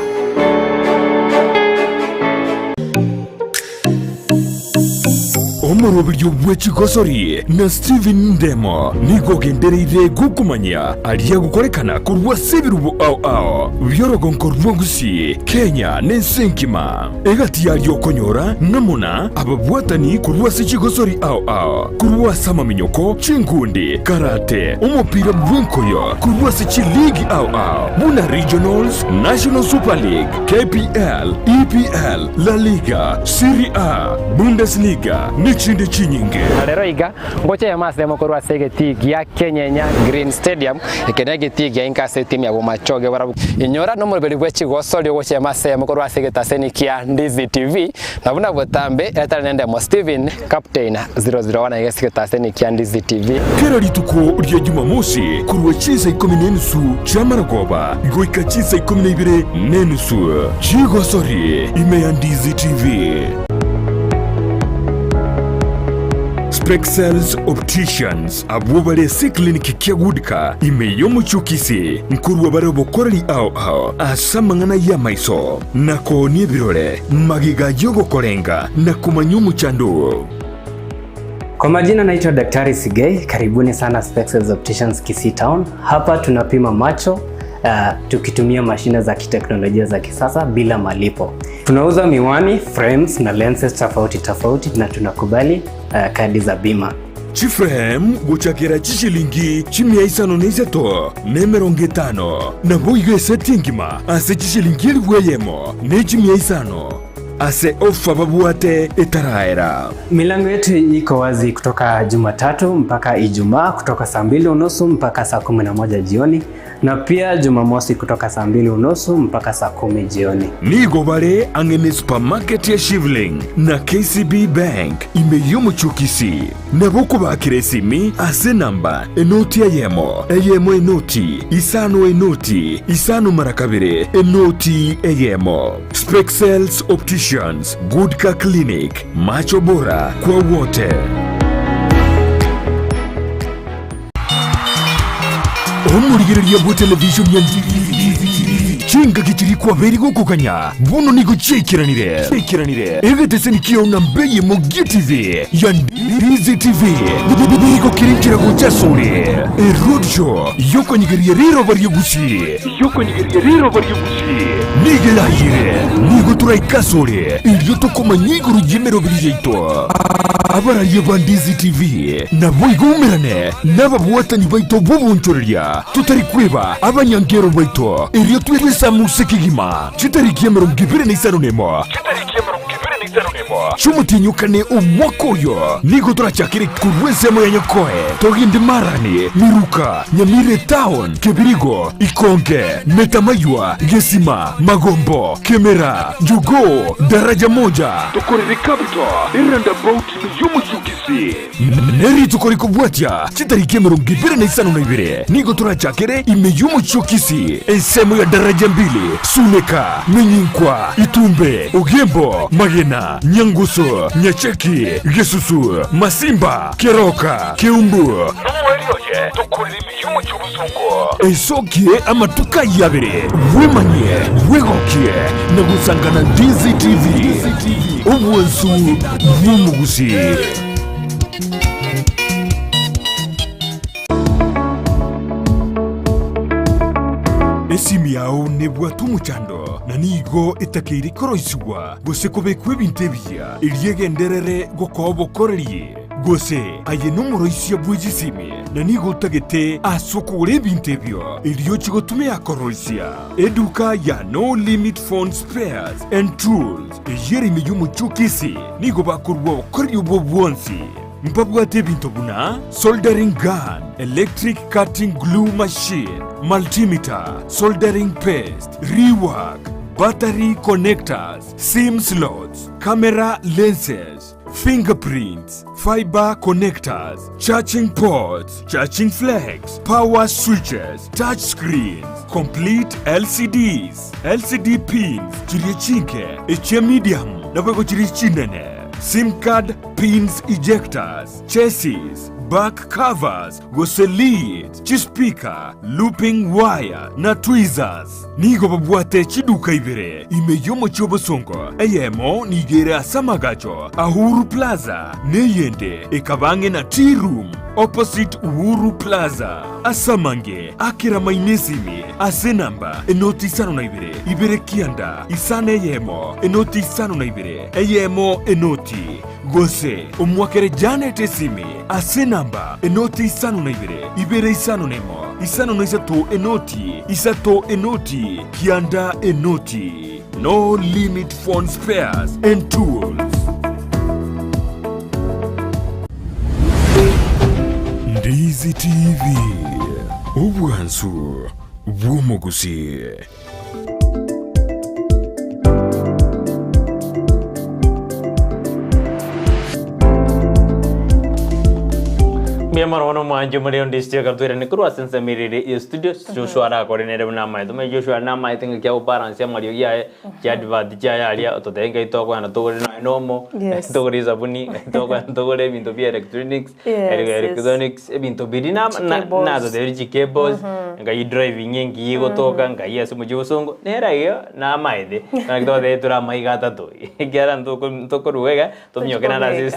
Omorobiryo bw'ekigosori na Steven Ndemo nigo gendereire gukumanya aliya gukorekana kurwa sebirubo ao byorogonko rwa Gusii Kenya n'ensenkima egati yalyo konyora namuna ababwatani kurwa sekigosori ao kurwa samaminyoko chingundi karate umupira bw'enkoyo kurwa sekiligi ao buna regionals, National Super League, KPL, EPL, La Liga, Serie A, Bundesliga chinde chinyinge rero iga ngoche ya mas demo korwa segeti ya Kenya Green Stadium ekenege tigi ya inkase timu ya gomachoge barabu inyora no muri bwechi gosoli ngoche ya mas demo korwa segeta senikia Ndizi TV na buna botambe eta nende mo Steven captain 001 yesiketa senikia Ndizi TV kera lituko rya Jumamosi kurwa chiza 10 chamaragoba goika chiza 12 nenusu chigosori ime ya Ndizi TV. Spexels Opticians abubale si kliniki kia gudika imeyomu chukisi nkurwa barabo korali ao asamangana ya maiso nako ni birole magiga yogo korenga na kumanyumu chandu. Kwa majina naitwa Daktari Sigei, karibuni sana Spexels Opticians Kisii Town. Hapa tunapima macho tukitumia mashine za kiteknolojia za kisasa bila malipo. Tunauza miwani, frames na lenses tofauti na tunakubali kadi za bima. Chiframe guchakira chishilingi chimia isano neiseto nemerongitano na boige settingima ase chishilingi elweyemo ne chimia isano ase ofa babuate etaraera. Milango yetu iko wazi kutoka Jumatatu mpaka Ijumaa kutoka saa 2:30 mpaka saa 11 jioni, na pia Jumamosi kutoka saa 2:30 mpaka saa 10 jioni. Nigo bare angene supermarket ya Shivling na KCB Bank imeyomu chukisi na boko bakire simi ase namba enoti eyemo enoti isano marakabire enoti eyemo. Spexels Opticians, Goodka Clinic, macho bora kwa wote. Omurigiriria bu television ya Ndizi chinga kichiri kwa beri gukukanya buno nigo chekiranire egete nikiyo nambeye mu GTV ya Ndizi TV nigo kirinkira guchasore roadshow yoko nigiriye riro bari Gusii nigelahire nigo turaikasore iyo tokoma nigo rugimero birijeito abara yeba Ndizi TV na boigumerane n'ababuatani baito bubunchorya tutari kweba abanyangero baito iyo twisa musikigima chitarikiye 2025 nemo chumutinyukane umwakoyo nigo turachakire kurwezemo ya nyokoe togindi marani miruka Nyamire Town Kebirigo Ikonge Metamaywa Gesima Magombo Kemera Jugo Daraja moja tukorere kabito iranda bout yumu chukisi neri tukori kubwatia chitarikiye 2025 nigo turachakire imeyumu chukisi esemo ya daraja 2 Suneka Menyinkwa Itumbe Ugembo Magena Nyanguso Nyacheki Gesusu Masimba Keroka Keumbu Numwerioje tukorere imeyumu chubuzungo esokie amatuka yabere wemanye wegokie na gusangana Ndizi TV ubwensu bw'omu Gusii. Esimi yao nebwatu muchando na nigo etakiri koroiswa gose kobekwe bintebia iliyegenderere gokobo koreriye gose aye numoroisia bwijisimi na nigo tagete asokore bintebio iliyo chigotume yakoroisia eduka ya No Limit Phone Spares and Tools eyeri miyumu chukisi nigo bakurwa koryo bobwonsi mpabwate bintu buna soldering gun, electric cutting glue machine, multimeter, soldering paste, rework, battery connectors, SIM slots, camera lenses, fingerprints, fiber connectors, charging ports, charging flags, power switches, touch screens, complete LCDs, LCD pins, chirichinke, eche medium, nabego chirichinene, SIM card pins ejectors, chassis, back covers, leads, chispika, looping wire, na tweezers. Nigo babwate chiduka ibere, imeyomo chobo songo, eyemo nigera samagacho, Ahuru Plaza, neyende, ekabange na tea room, opposite Uhuru Plaza, Asamange, Akira Mainesimi, Asenamba, enoti sano na ibere kianda, isane eyemo, enoti sano na eyemo enoti, Gusii, omwakere Janet esimi, Asenamba, enoti isano na ibere isano nemo, isano na isato enoti, kianda enoti. No limit phone spares and tools. Ndizi TV, obwansu bw'omugusii. Miamaro mwanjo muri on district kabdure ne kurwa sensa mirire studio Joshua coordinator na mai to me Joshua na mai tinga kya balance ya mario ya advert ya alia to denga itoko na to na nomo to gori sabuni to gori binto bi electronics electronics binto bidina na to de cables ngai driving ngi gotoka ngai asu mujo songo nera iyo na mai de na to de tura mai gata to garan to koruega to mio kana rasis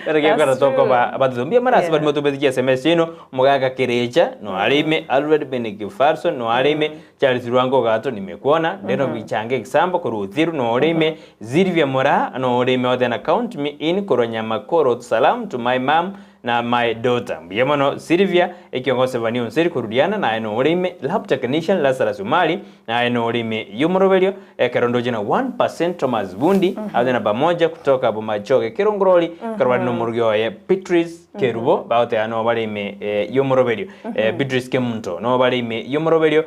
pero que agora toco ba zombie mara se moto be SMS no mugaga kerecha no alime already beneki farso no alime Charles Ruango gato nimekuona ndeno bichange example kuruthiru no alime Zirvia Mora no alime oden account me in koronyama koro salam to my mom na my daughter biamono Sylvia ekiongoza vani unsiri kurudiana na eno orime lab technician Lazarus Sumali na eno orime yumorovelio karondoje na 1% Thomas Bundi adena pamoja kutoka Bomachoge Kirongoroli karwani no murugyo ye Patrice Kerubo baote ano balime yumorovelio Patrice Kemunto no balime yumorovelio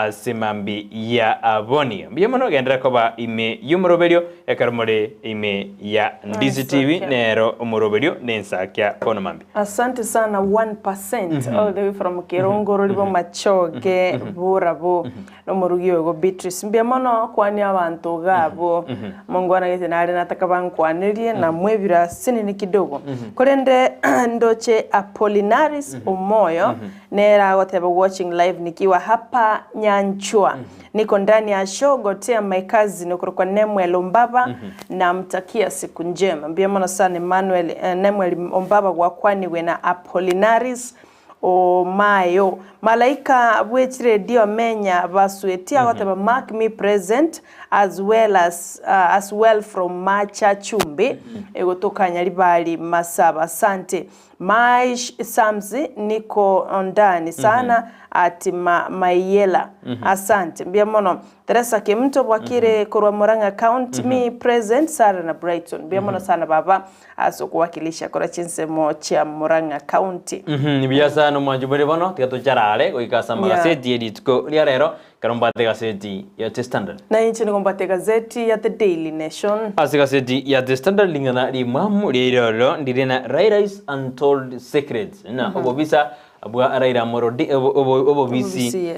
simambi ya Avoni biamono gendera koba ime yumorovelio karmore ime ya Ndizi TV nero umorovelio nensakia kono. Asante sana 1% all the way from Kirongoro libo Machoge burabo no murugyo go Beatrice mbiamono kwani abantu gabo mongwana gete nari nataka bankwaniriye na mwebira sinini kidogo korende ndoche Apollinaris Umoyo nera whatever watching live nikiwa hapa Nyanchua niko ndani ya show gotea my cousin kwa Nemwel Ombaba na mtakia siku njema mbiamono sana Emmanuel Nemwel Ombaba kwani wena Apollinaris Omayo malaika bwechire dio menya baswetia whatever mark me present as well from Macha Chumbi egotoka Nyaribali Masaba asante Maish Samzi niko ondani sana ati Mayela asante mbiamono Teresa Kimto wakire korwa Murang'a County me present Sara na Brighton mbiamono sana baba asokuwakilisha kora chinsemo cha Murang'a County nibia sana mwanjubere bono tigato charale goikasa magazeti editko ria rero karombate gazeti ya The Standard na inchi ngombate gazeti ya The Daily Nation ase gazeti ya The Standard lingana rimamu rirolo ndirena Railways Untold Secrets na obobisa bwa Araira Morodi obobisi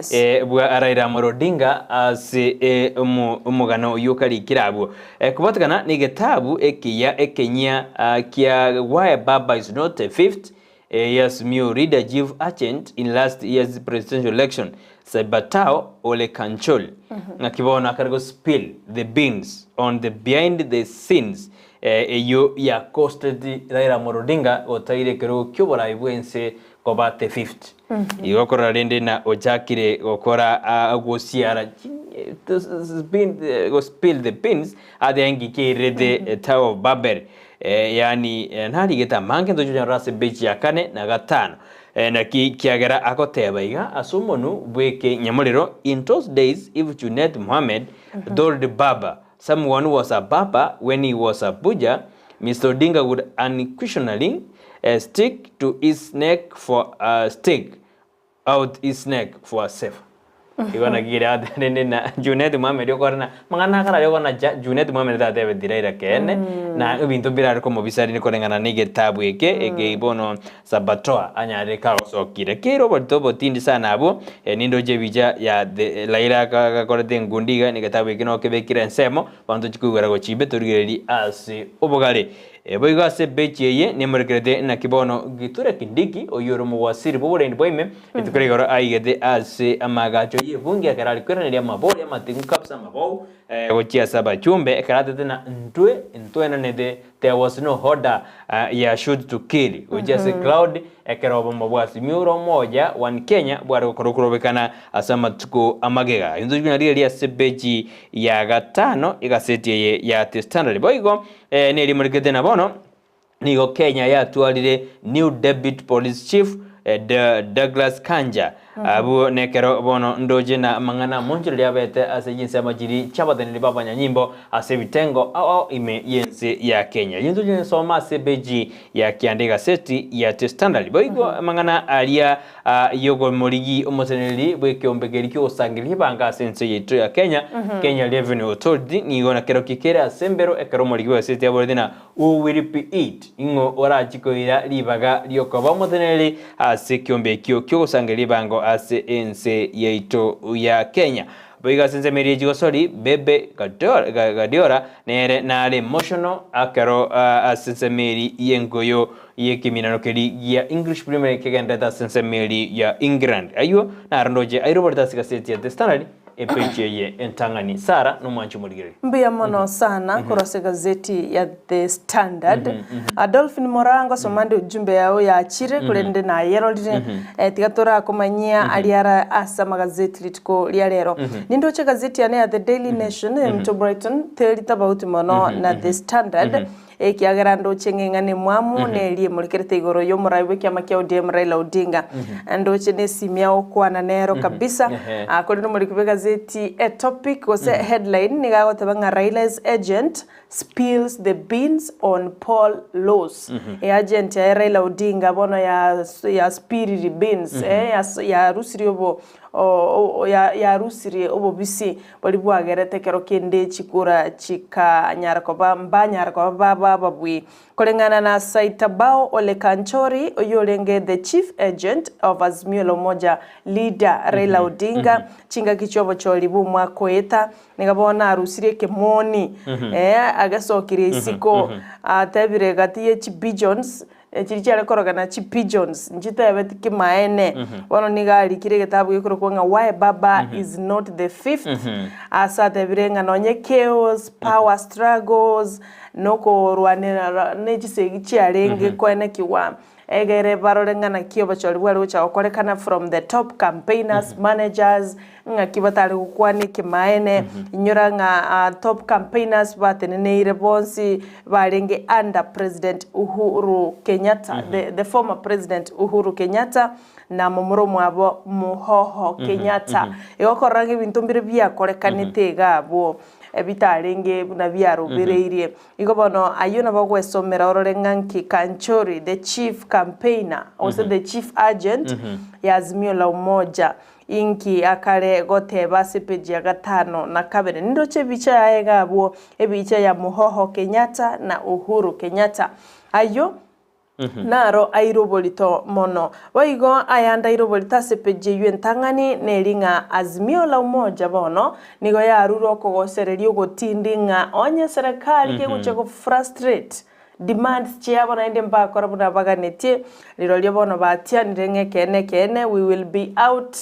bwa Araira Morodinga ase umugano yukari kirabo kubatakana ni getabu ekenya kia Why Baba is not a fifth yes Mio reader Jiv Agent in last year's presidential election Sabatao Ole Kanchol nakibona kargo spill the beans on the behind the scenes eyo ya costed Raila Morodinga otaire kero kyobora ibwense koba the fifth igokora rende na ojakire gokora Gusii spill the beans adengi kirede Tower of Babel yani nari geta mange ndo rase beach ya kane na gatano na kiagera akoteba iga asumonu bweke nyamuriro in those days if Junet Mohammed told Baba someone was a Baba when he was a Buja Mr. Odinga would unquestionably stick to his neck for a stick out his neck for a safe. Igona gira nene na Junet Mohamed yokorna mangana kara yokona Junet Mohamed da debe diraira kene na ubinto birar como bisari ni korengana nige tabu ege ibono sabatoa anyare ka osokire kero botobo tindi sana abo nindo jebija ya laira ka korete ngundiga ni tabu ege no kebekira ensemo bantu chikugara go chibe turigeri asi obogale boiga se becheye ne mergrede na kibono gitura kindiki oyoro mu wasiri bobore boime etukurigoro aigede asi amagacho yevungi akarali kwera ne mabore matingu kapsa mabou gochia saba chumbe karate tena ntwe na nede there was no order ya shoot to kill gochia se cloud ekerobo mabwasi miuro moja wan Kenya bwaro korokorobekana asama tuko amagega inzo kunari ya sebeji ya gatano igaseti ya The Standard boigo ne rimurigede na bono nigo Kenya ya tualire new debut police chief Douglas Kanja abu nekero bono ndoje na mangana monjiri yabete ase jinsi amajiri chabadeni libabanya nyimbo ase bitengo au ime yense ya Kenya yinzo jene soma sebeji ya kiandega seti ya The Standard boigo mangana alia yogo morigi omoseneli bwekeombegeri kyo sangiri banga sense yetu ya Kenya Kenya Revenue Authority nigo na kero kikere asembero ekero morigi wa seti abodina u will it ingo orajiko ira libaga lyokoba omoseneli ase kiombe kyo sangiri bango ase ense yeito ya Kenya boiga sense merieji gosori bebe gadiora nere nale emotional akaro sense meri yengoyo yekiminano keri ya English Premier kegenda da sense meri ya England ayo narondoje airoborta sikaseti ya The Standard epecheye entangani Sara no mwanchu muligere mbia mono sana kurose gazeti ya The Standard Adolphine Morango somande ujumbe yao ya achire kulende na Herald tigatora kumanyia aliara asa magazeti litiko lya lero nindo che gazeti ya The Daily Nation mto Brighton tell about mono na The Standard ekiagarando chengengane mwamu ne liye mulikerete igoro yo muraiwe kya makia ODM Raila Odinga ando chene simia okwa na nero kabisa akono mulikube gazeti a topic was a headline nigago tabanga Raila's agent spills the beans on Paul Laws agent ya Raila Odinga bono ya spirit beans ya rusiri obo ya rusiri obo bisi balibu agerete kero kende chikura chika nyarakoba mbanyarakoba bababwi kolengana na Saitabao Ole Kanchori oyolenge the chief agent of Azimio la Umoja leader Raila Odinga chinga kichobo cholibu mwakoeta nigabona arusire kemoni agasokire isiko atabire gatiye chibijones chirichale korogana chipigeons njita yabetiki maene wano nigali kire getabu yikoro kwanga why baba is not the fifth asate birenga nonye chaos power struggles noko rwanera nejisegi chiarenge kwene kiwa egere barolenga na kiyo bacholi bwali ucha okolekana from the top campaigners managers nga kibatali kukwani kimaene inyora nga top campaigners batenene bonsi balenge under President Uhuru Kenyatta the former President Uhuru Kenyatta na mumuro mwabo Muhoho Kenyatta yokorange bintu mbire bya kolekanite gabo ebitarenge na byarubireirie igobono ayona bagwesomera ororenganki Kanchori the chief campaigner also the chief agent ya Azimio la Umoja inki akare goteba sepeji ya gatano na kabere ndoche bicha ya egabo ebicha ya Muhoho Kenyatta na Uhuru Kenyatta ayo naro airobolito mono waigo ayanda airobolita sepeje yuentangani nelinga Azimio la Umoja bono nigo ya aruro kogosereri ogotindinga onye serikali ke guche go frustrate demands chiabo na ende mba korabuna baganete liro lyobono batia nirenge kene we will be out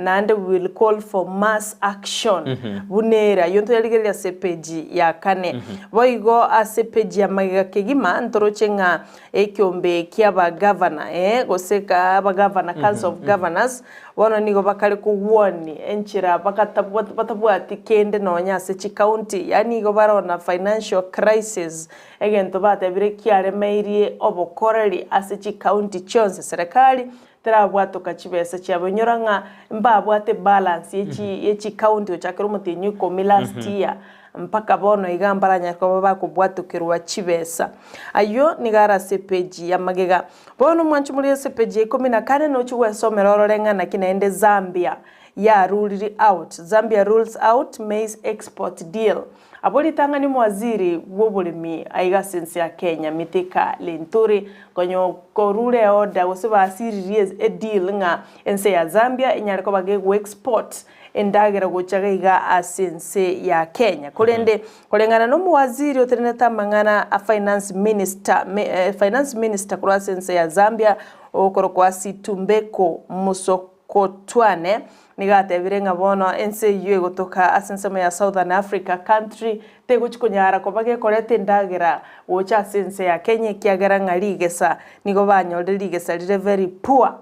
and we will call for mass action bunera yonto yaligeria sepeji ya kane boigo asepeji ya magiga kegima ntorochenga ekyombe kyaba governor goseka aba governor council of governors wono nigo bakali kuwoni enchira bakatabwati kende nonya se county yani go barona financial crisis egento batebire kyare meirie obokoreri ase county chonse serikali terabwato kachibesa cyabonyoranga mbabwate balance yechi county ochakero mutinyu komi last year mpaka bono igambaranya ko bakubwatukirwa chibesa ayo nigara sepeji ya magega bono mwanchu muri sepeji 14 no chwe somero rorengana kinaende Zambia ya ruled out. Zambia rules out maize export deal. Aboli tangani mwaziri wobulimi aiga sensi ya Kenya Mithika Linturi konyo korule oda wosiba asiri a deal nga ense ya Zambia inyariko bage export endagera gochaga iga asense ya Kenya kulende kolengana no mwaziri otreneta mangana a finance minister kwa sense ya Zambia okorokwa Situmbeko Musokotwane nigatebirenga bono ense yue gotoka asensemo ya Southern Africa country teguchikunyara ko bage korete ndagera wocha sense ya Kenya kiagera ngaligesa nigo banyolde ligesa lire very poor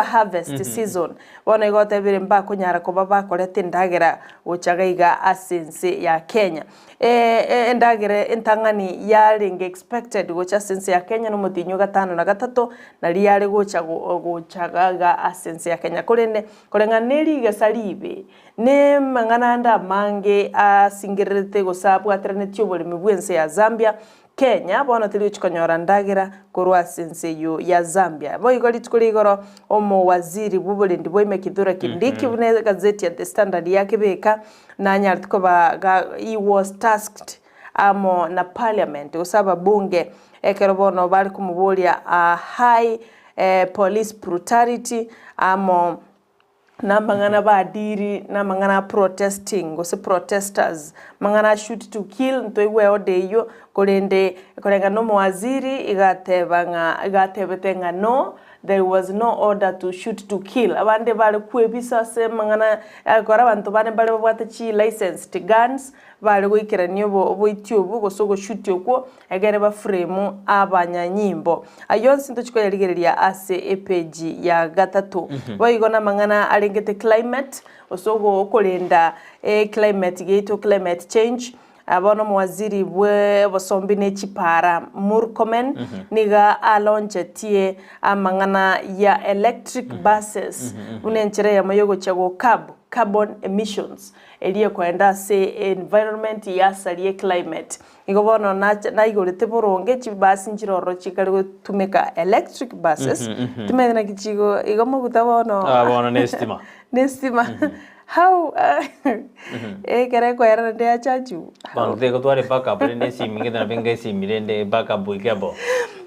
harvest season bono igotebire mba kunyara ko baba korete ndagera wochaga iga asense ya Kenya endagere entangani yaringe expected wocha sense ya Kenya no mutinyo 5 na 3 na liare gochaga asense ya Kenya kolenga neri gasalibe ne mangana mange asingirete gosabu atrenetio bolimi bwense ya Zambia Kenya bono tili chikonyora ndagira korwa sense yo ya Zambia boy goli tukuligoro omo waziri bubulindi boy mekidura kindiki bune gazeti ya The Standard yake beka na nyartiko he was tasked amo na parliament usaba bunge ekerobono bali kumubolia high police brutality amo namangana badiri namangana protesting gose protesters mangana shoot to kill ntoiwe odeyo kolenga no mwaziri igatebetenga no there was no order to shoot to kill abande bali kwebisa se mangana akora abantu bane bali babwate chi licensed guns bali goikira niyo boitiobu gosogo shoot yoko egere ba frame abanyanyimbo ayonsi ntochiko yaligereria ase epeji ya gatatu boigona mangana alengete climate osogo okolenda climate gate climate change abono mwaziri bwe bosombi ne chipara Murkomen niga alonje tie amangana ya electric buses unenchire ya mayogo chago carbon emissions eliye kwenda se environment ya salie climate igobono na igorete boronge chibasi njiroro chikali tumeka electric buses tumena kichigo igomo gutabono abono nestima how kare ko era de achachu bang de ko tware backup ne simi ngena benga simi rende backup ikabo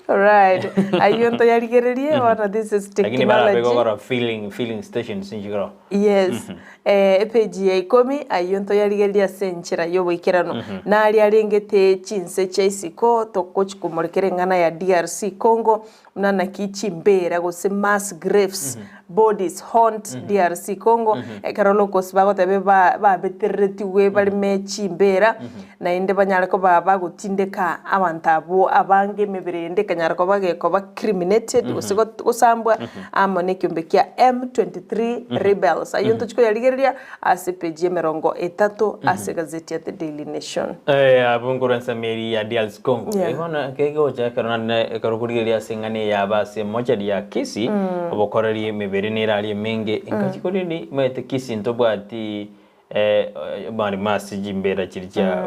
right ayonto yaligererie wana this is technology lakini bara filling stations injigro yes epeji 10 ayonto yaligereria senchira yobo ikirano na ali alengete chinse chaisiko tokochikumorekere ngana ya DRC Congo unana kichimbera gose mass graves bodies haunt DRC Congo ekarolokos bagotebe ba beteretiwe bali mechimbera na inde banyara ko baba gutindeka abantabo abange meberende kanyara ko bageko ba criminated usambwa amone kyumbekia M23 rebels ayonto chiko yaligereria asepeje merongo 3 ase gazeti ya The Daily Nation abunguransa meri ya DRC Congo ebona kego cha karona karokurigeria singane ya base moja ya Kisii obokorari meberene rali menge inkachikoreni mete Kisii ntobwati bari masi jimbera chiricha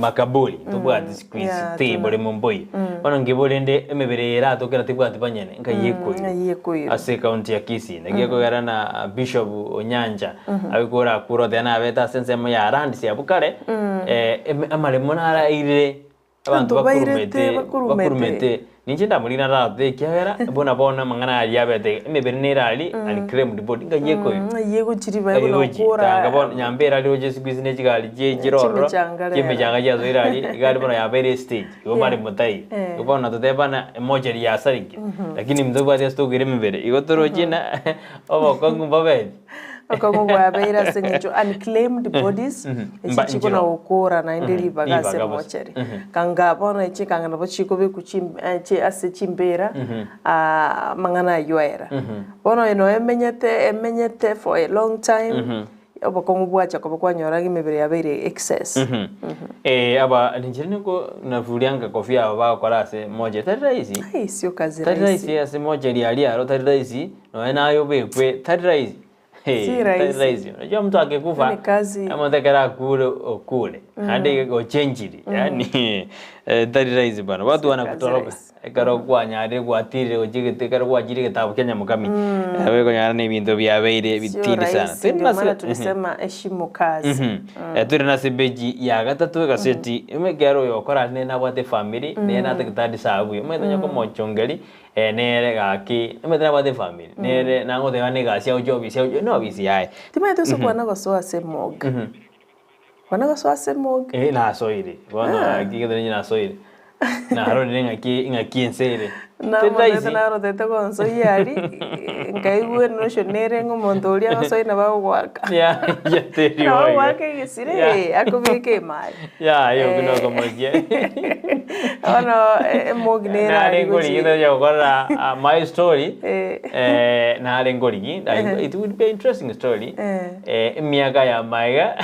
makabuli tobwati squeeze table mumboi bano ngibolende emeberera tokera tibwati banyene nkayeko ase county ya Kisii ngeko garana Bishop Onyanja abikora kuro dena abeta sense ya rand ya bukare amale monara ire abantu bakurumete ninjenda mulina rate kyera bona mangana yabete emeberera ali and cream the body ngayeko yego chiriba yokora ngabona nyambera ali oje squeeze chigali jiroro chimejanga jazo irali gali bona yabere stage yo mari mutai ubona totebana moja ya sariki lakini mdogo ati stogere mbere igotoro jina obokongu babe akongo yabeira sengecho unclaimed bodies echichiko na ukora na indeliva gase mocheri kanga bona echikanga na bochiko be kuchimba ase chimbera mangana yoera bona eno emenyete for a long time obokongo bwacha ko kwanyora gimebere yabeire excess aba ninjirine ko navulianga kofia aba korase moja tariraisi sio kazi rahisi ase moja ali aro tariraisi no nayo bekwe tariraisi si rahisi unajua mtu akikufa ama ndekera kule okule hadi go change yani tari rais bana watu wanakutoroka ekaro kwa nyare kwa tire ojigete karo kwa jiri kitabu Kenya mukami wewe kwa nyare ni bintu bya beire bitiri sana tena maana tulisema heshimu kazi turi na sebeji ya gatatu gaseti imegero yokora nena bwate family nena tekitadi sabu umethenya ko mochongeri nere gaki umethenya bwate family nere nango de bane gasia ujobi sia no bisi yae timeto so kwana go so asemog kwana go so asemog na so ile wana kigedeni na so ile na haro ngaki ensere na rodete con so yari ngai bueno shonere ngomondoria go so na ba gwaka ya teri no wake gisire akubike mai ya yo kuno como je ono mognera na ngori ida yo gora my story na ngori it would be an interesting story miaka ya maiga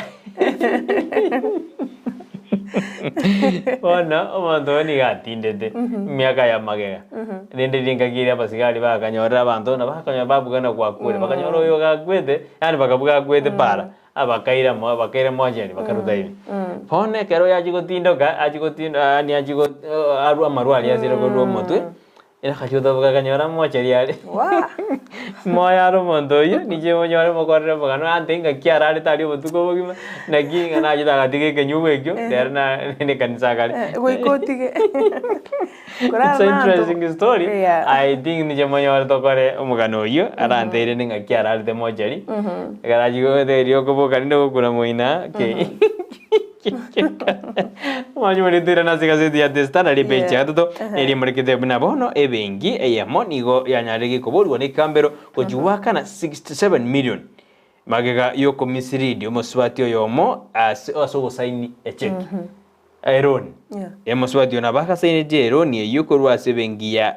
Ona omuntu ni gatindete miaka ya magega rende ringagira basigari bakanyora abantu na bakanyora babugana kwa kure bakanyora uyo gakwete yani bakabuga kwete para abakaira moja ni bakaruta hivi pone kero yajigotindoka ajigotinda ni ajigo aru amarwali yazira ko motwe ina khajuda bakanyora moja yale wa moya ro mondo yo nije monyora mokorre bagano antenga kiarale tali botuko bogima naginga na jida gatige kenyuwe kyo derna ne kanisa kale goikotige it's an interesting story I think nije monyora tokore omugano yo aranteire ninga kiarale de mojari garajigo de rio ko bokani ndo kuna moina ke Manyu malitira na sigasi ya testana lipecha toto eri marikete bina bono ebengi eyamo nigo yanyarege kobolwa ne kambero kojuwaka na 67 million magega yo komisiri dio moswati yomo aso saini echeki Iron moswati na baka saini je Iron yo korwa sebengi ya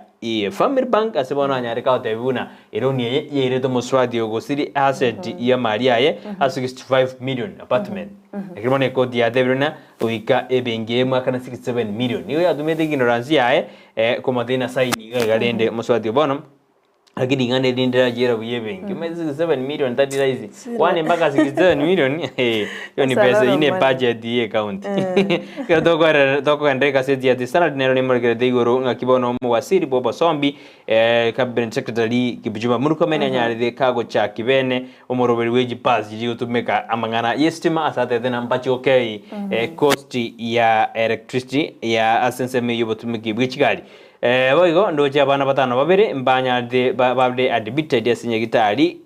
Family Bank asebona anyareka otebuna Iron ye ireto moswati yo gosiri asset ya Maria ye 65 million apartment ekimone kodi ya debruna uika ebengi mwaka na 67 million niyo yatumete ignorance yae komatina saini galende moswati bono lakini ngane dindira jera buyebengi mwezi 7 million tadi raizi wani mpaka 67 million yo ni pesa ine budget ye account kero toko andreka seti ya tisana dinero ni morgere deigoro ngakibono mwasiri bobo sombi cabinet secretary kibujuma murukomene anyari kago cha kibene omoroberi weji pass jiji utumeka amangana yestima asate tena mpachi okay cost ya electricity ya asenseme yobotumiki bwichigali boigo ndoje abana batano babere mbanya de babde admitted yasinye gitari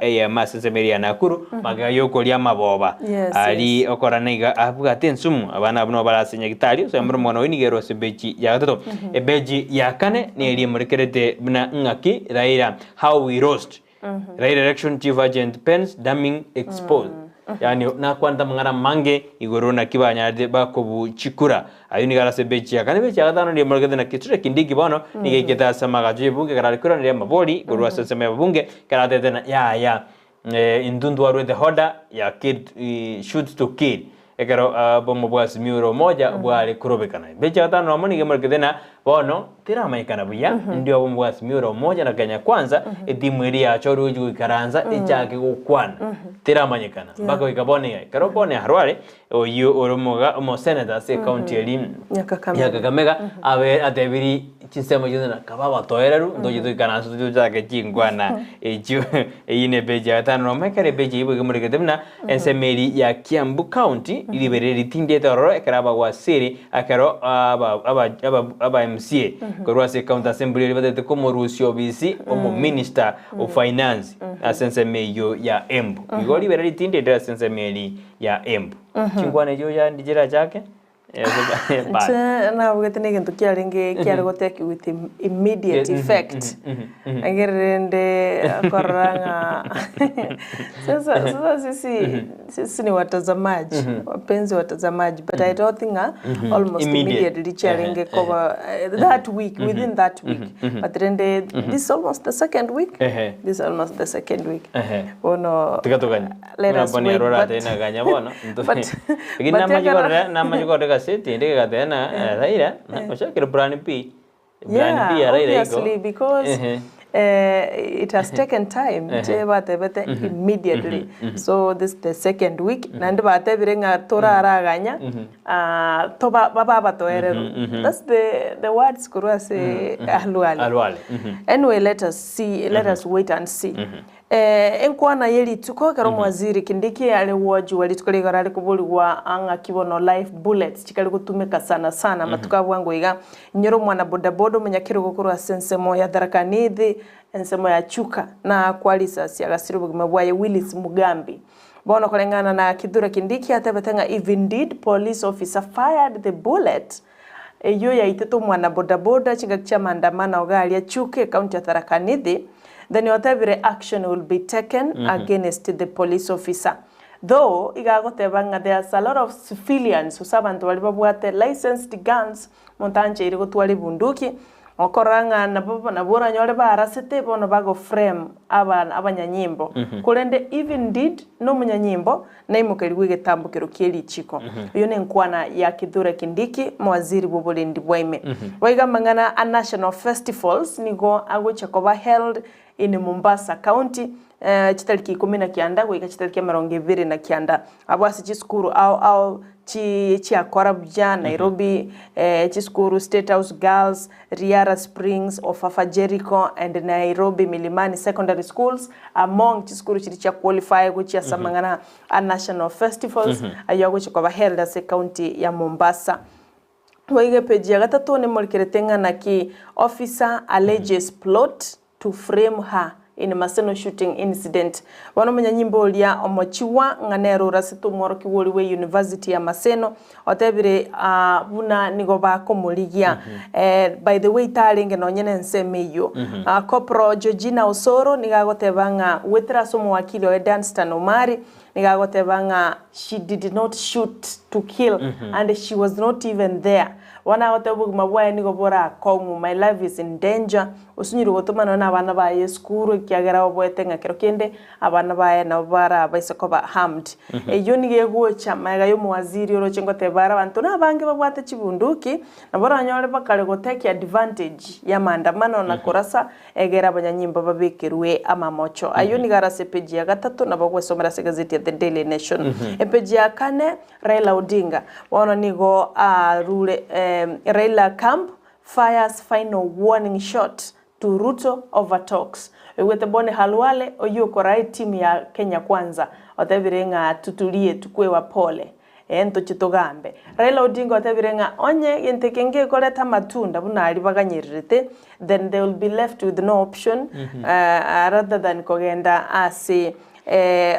ya masensemeria nakuru maga yoko lya maboba ali okoraniga abuga tensumu abana abno barasinye gitari so mbro mwana winigero sebeji ya gatatu ebeji ya kane ni eli murekerete bna ngaki raira how we roast raira election chief agent pens damming exposed yani na kwanda mangara mange igorona kibanya de bakobu chikura ayuni gara sebechi yakane bechi agatano ndi morgede na kiture kindigi bono nige keta samaga jibu gara kura ndi mabodi gorwa seseme bunge gara tena ya indundu waru de hoda ya kid shoot to kill ekero bomo bwas miuro moja bwale kurobekana bechi agatano amoni ge morgede na bono tira maikana buya ndio bomo bwas miuro moja na Kenya kwanza edimweri ya choru ju karanza echake gukwana tira manyekana bako ikabone karobone harware oyo oromoga omo senator se county elim Kakamega abe atebiri chisemo yuna kababa toereru ndoje tu kananso tu jake chingwana eju eyine beja atano mekere beji ibo gemurike temna ensemeri ya Kiambu County ilibereri tinde tororo ekaraba wasiri akero aba MCA korwa se county assembly libate como Rusio BC omo minister of finance asensemeyo ya Embu igoli bereri tinde de asensemeri ya Embu chingwana jo ya ndijira chake na ugetene kintu kiarenge kiargoteki with immediate effect agerende koranga sasa sisi ni watazamaji wapenzi watazamaji but I don't think almost immediately kiarenge cover that week within that week but then this is almost the second week bono let us wait but na majigore seti ndege tena raira na oshakira brand P obviously because it has taken time che batebete immediately. So this is the second week nandi batebire nga tora araganya to baba to ereru. That's the words kurase alwale. Anyway, let us see, let us wait and see. Enkwana yeli tuko karo mwaziri Kindiki aliwoji walitukali garali kubuli wa anga kibono life bullets chikali kutumika sana matuka wangu iga nyoro mwana bodabodo mnyakiro gukuru asensemo ya Dharakanidhi ensemo ya chuka na kwalisa siagasiru bugimabwaye Willis Mugambi bono kolengana na Kithure Kindiki atabetenga even did police officer fired the bullet eyo ya iteto mwana bodaboda chingakcha maandamano gali ya chuke kaunti ya Dharakanidhi, then whatever action will be taken against the police officer. Though igagotebanga there's a lot of civilians usabantu walibabwate licensed guns montanche iri gutwali bunduki okoranga na bora nyole barasete bono bago frame abanyanyimbo kulende even did no munyanyimbo na imukeliwe getambukiro kieli chiko iyo ne nkwana ya Kithure Kindiki mwaziri bubulindi bwaime waiga mangana a national festivals nigo agocha koba held in Mombasa County chitaliki 19 waiga chitaliki 29 abwasi chiskuru au chi akorabja Nairobi chiskuru State House Girls, Riara Springs, Ofafa Jericho and Nairobi Milimani Secondary Schools among chiskuru chicha qualify kuchia samangana a national festivals ayo kwa held as a county ya Mombasa. Waiga page ya gatatu ni molikeretenga na ki officer alleges plot to frame her in Maseno shooting incident. Wano mnyanyimbo lia omochiwa nganero rasitu mworoki woliwe University ya Maseno otebire buna nigoba komuligia by the way talinge nonyene nsemeyo Kopro Georgina Osoro nigagotebanga wetera somo wakili wa Danstan Omari nigagotebanga she did not shoot to kill and she was not even there. Wana otebu mabwaye nigobora komu my life is in danger usunyiri gotomana na abana baye skuru kiagera obwetenga kero kende abana baye na bara baisekoba harmed eyo nigegocha maga yo mwaziri orochengo tebara bantu na bange babwate chibunduki na bora nyole bakale go take advantage ya maandamano na korasa egera abanyanyimbo babekerwe amamocho ayo nigarase page ya gatatu na bagwe somera gazeti ya The Daily Nation page ya kane Raila Odinga wono nigo rule Raila camp fires final warning shot to Ruto over talks. Wete bone halwale oyuko right team ya Kenya Kwanza otavirenga tutulie tukwe wapole ento chitogambe Raila Odinga otavirenga onye yentekenge koleta matunda buna alibaganyirite then they will be left with no option rather than kogenda ase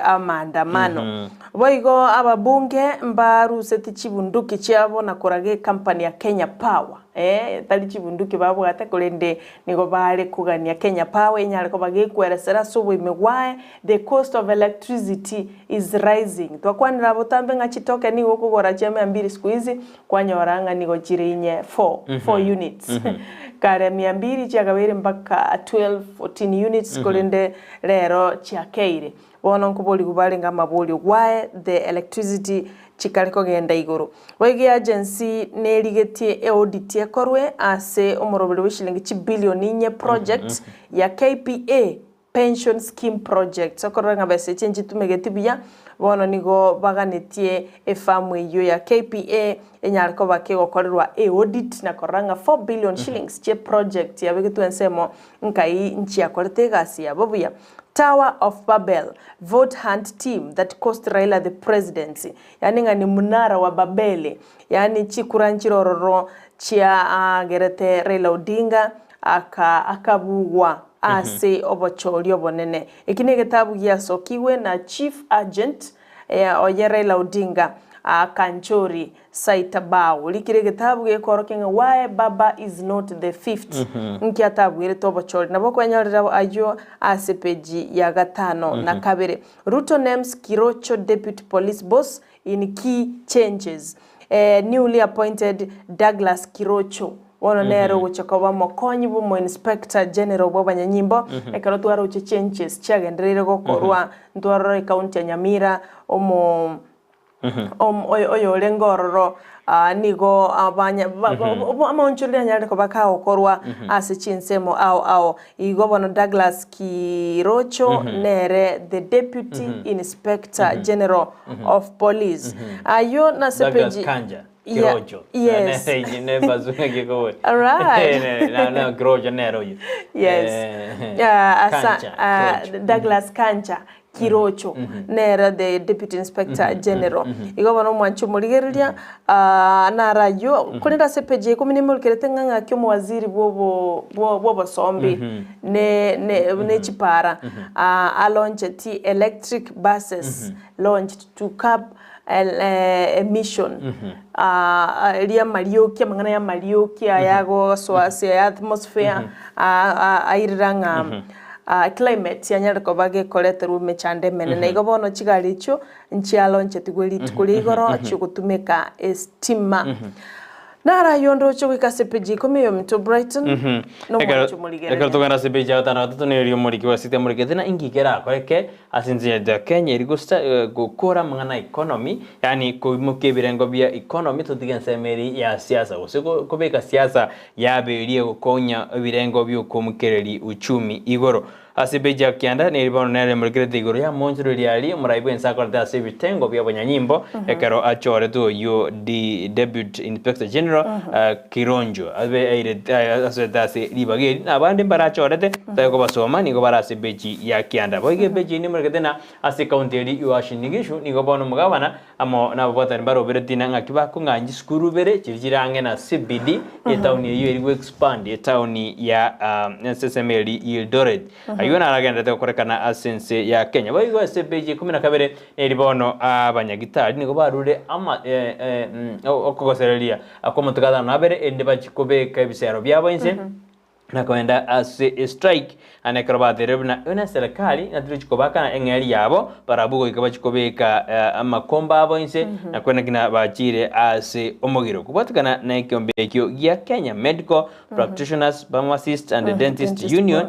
amandamano boigo ababunge mbaru seti chibunduki chiabo na korage company ya Kenya Power tali chibunduki babo ate kolende nigo bale kugania Kenya Power nyale ko bagekweresera subu imegwae the cost of electricity is rising twakwanira botambe ngachitoke nigo kugora cheme 2 siku hizi kwanyoranga nigo chirinye 4 units kare 200 chagawere mpaka 12-14 units kolende lero chiakeire bono nkuboli kubali ngama boli why the electricity chikaliko genda iguru wegi agency nerigetie audit yakorwe ase umurobele wishilingi chibilioni nye project ya KPA pension scheme project sokoranga bese chenji tumegetibya bono nigo baganetie efamu iyo ya KPA enyariko bakego korerwa audit na koranga 4 billion shillings che project ya begetu ensemo nkai nchi yakorete gasi ya bobuya Tower of Babel vote hunt team that cost Raila the presidency yani ngani munara wa Babele yani chikuranchirororo chia gerete Raila Odinga akabugwa ase obochori obonene ikine gitabu giasokiwe na chief agent oye Raila Odinga Kanchori Saitabao likire gitabu gekorokenga why Baba is not the fifth nkiatabu ile tobochori nabo kwanyarira ayo asepeji ya gatano na kabere Ruto names Kirocho deputy police boss in key changes newly appointed Douglas Kirocho wono nero guchakoba mokonyi bumo inspector general bwabanyanyimbo ekaro twaro changes chagenderere gokorwa ndwaro county ya Nyamira omo oyo lengororo nigo abanya amonchulia nyale ko bakao korwa asichinsemo ao igo bono Douglas Kirocho nere the deputy inspector general of police ayo na sepeji Kanja Kirocho. Yes. All right. No, Kirocho nero. Yes. Douglas Kanja Kirocho nera the deputy inspector general igo bano mwanchu murigeria na rayo kunira sepeje kuminimul keretenga ngakyo waziri bobo sombi ne chipara launched electric buses launched to curb emission ria marioki mangana ya marioki ayago swase atmosphere airanga climate yanyara ko bage kolete rume chande menene igo bono chigalicho nchialo nchetigweli tukuli igoro chukutumeka estima nara yondo chwika sepeji komeyo mto Brighton no mwacho muligere eka tugana sepeji atana tutone rio muliki wasite muligete na ingigera koreke asinzia da Kenya irigusta gukora mangana economy yani kuimuke birengo bya economy tutigense meri ya siasa usiko kubeka siasa yaberie gukonya birengo byo kumukereri uchumi igoro asibeja kianda ne ribono nere mulgrede igoro ya monjuro riali muraibu Ensakia da sebitengo bya banyanyimbo ekero achore to yo di deputy inspector general Kironjo abe aire asodase ribageri abandi barachorete tayo basoma nigo barasibeji ya kianda boige beji ni mulgrede na ase county ri yuashinigishu nigo bono mugabana amo na botani baro beretina ngakiba kunganji skuru bere chirirange na CBD etauni yo iri expand etauni ya SSML Eldoret ayona aragenda te korekana asense ya Kenya boigo SPG 12 eribono abanyagitari nigo barure ama okogosereria akomutukada nabere ende bachikobeka ebisero byabonse nakwenda as strike anekroba rebna una serikali naturichikobaka na engeri yabo barabugo ikabachikobeka amakomba abonse nakwenda kina bachire as omogiro kubatukana na ikyombekyo ya Kenya Medical Practitioners Pharmacists and Dentist Union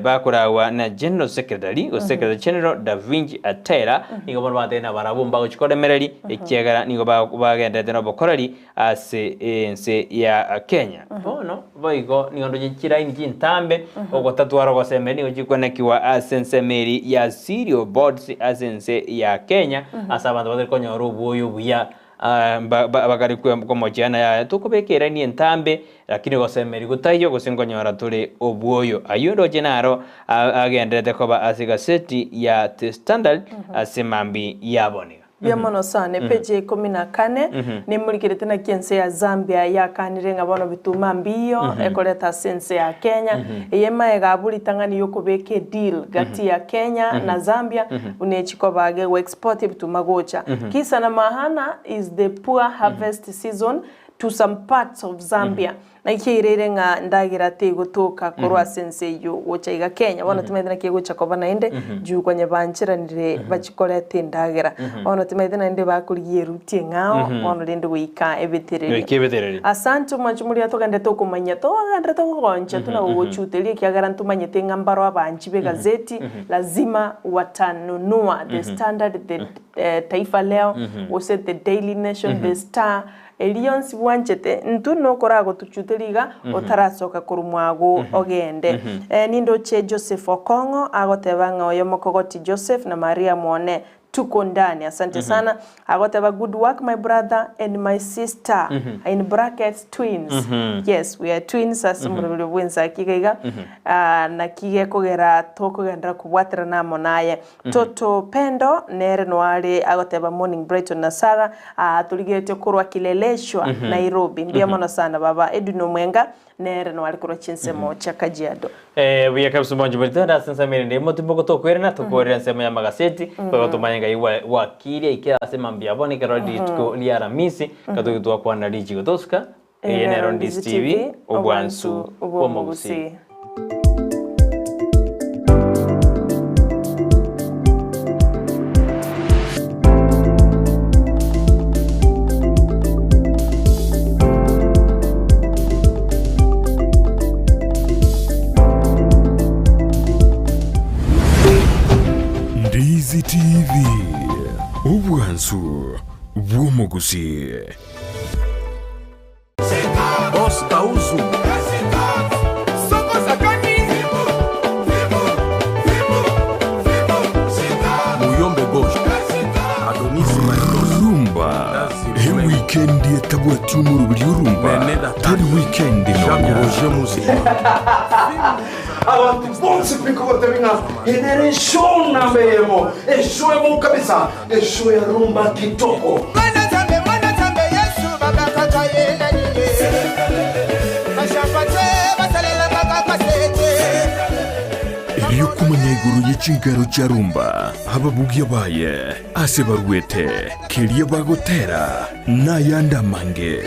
bakurawa na General Secretary o Secretary General Davinci Atera nigo barwate na barabumba uchikodemereri ekiagara nigo bagenda teno bokorari as ense ya Kenya bono boigo nigondo chiraini chintambe ogotatuara gosemeni ochikonnekiwa asense meri ya Serial Boards asense ya Kenya asabantu batari konyoro buyo buya bakari kumochana ya tukobekera ni entambe lakini gosemeri gutayo gosengonyora tuli obuoyo ayundo jenaro agendete koba asigaseti ya The Standard asemambi yaboni Biamono sane peje 14 ni mulikirete na kiense ya Zambia ya kanire ngabono bituma mbio ekoleta sense ya Kenya yema egabuli tangani yokobeke deal gati ya Kenya na Zambia unechiko bage we export bituma gocha kisa na mahana is the poor harvest season to some parts of Zambia na ikirere nga ndagira te gutuka korwa sense yo wochaiga Kenya wana tumedena kiego chakoba na ende juu kwenye banchira nire bachikolete ndagira wana tumedena ende bakuriye rutie ngao wana lende wika ebetereri asantu machumuri atogande to kumanya to gandre to goncha tuna wochutelie kiagara ntumanyete ngambaro abanchi be gazeti lazima watanunua The Standard the Taifa Leo wose the Daily Nation the Star Elions wanchete ntuno korago tuchuteriga otarasoka kurumwago ogende nindo che Joseph Okongo agotebanga oyo mokogoti Joseph na Maria Mwone tuko ndani asante sana agoteba good work my brother and my sister in brackets twins yes we are twins as murubiro bwenza kigaiga na kige kogera tokogenda kubwatira namo naye toto pendo nere noale agoteba morning Brighton na Sara tuligete kurwa kileleshwa Nairobi mbiamono sana baba Edwin Mwenga nere noale kurwa chinsemo cha Kajiado we kabisa bonjo balitanda sensa mirende motimbo tokwera tokorera nsema ya magazeti kwa tumanyanga wakiri ikia asema mbiaboni karodi tuko li Alhamisi katugitwa kwa na liji gotoska enero Ndizi TV obwansu obomogusi Ndizi TV. Obwansu bw'omugusi. Ostauzu Muyombe Gosh Adonisi Mayodos Rumba he weekend yetabwati umurubiri urumba tari weekend Roger Music abantu bonse piko batabinga henere show nambeyemo esho emo kabisa esho ya rumba kitoko mwana tambe Yesu baba kaka yenda niye bashapate basalela baba kasete iyo kumanya iguru y'ikingaro cya rumba ababugi yabaye ase barwete kiriye bagotera n'ayandi amange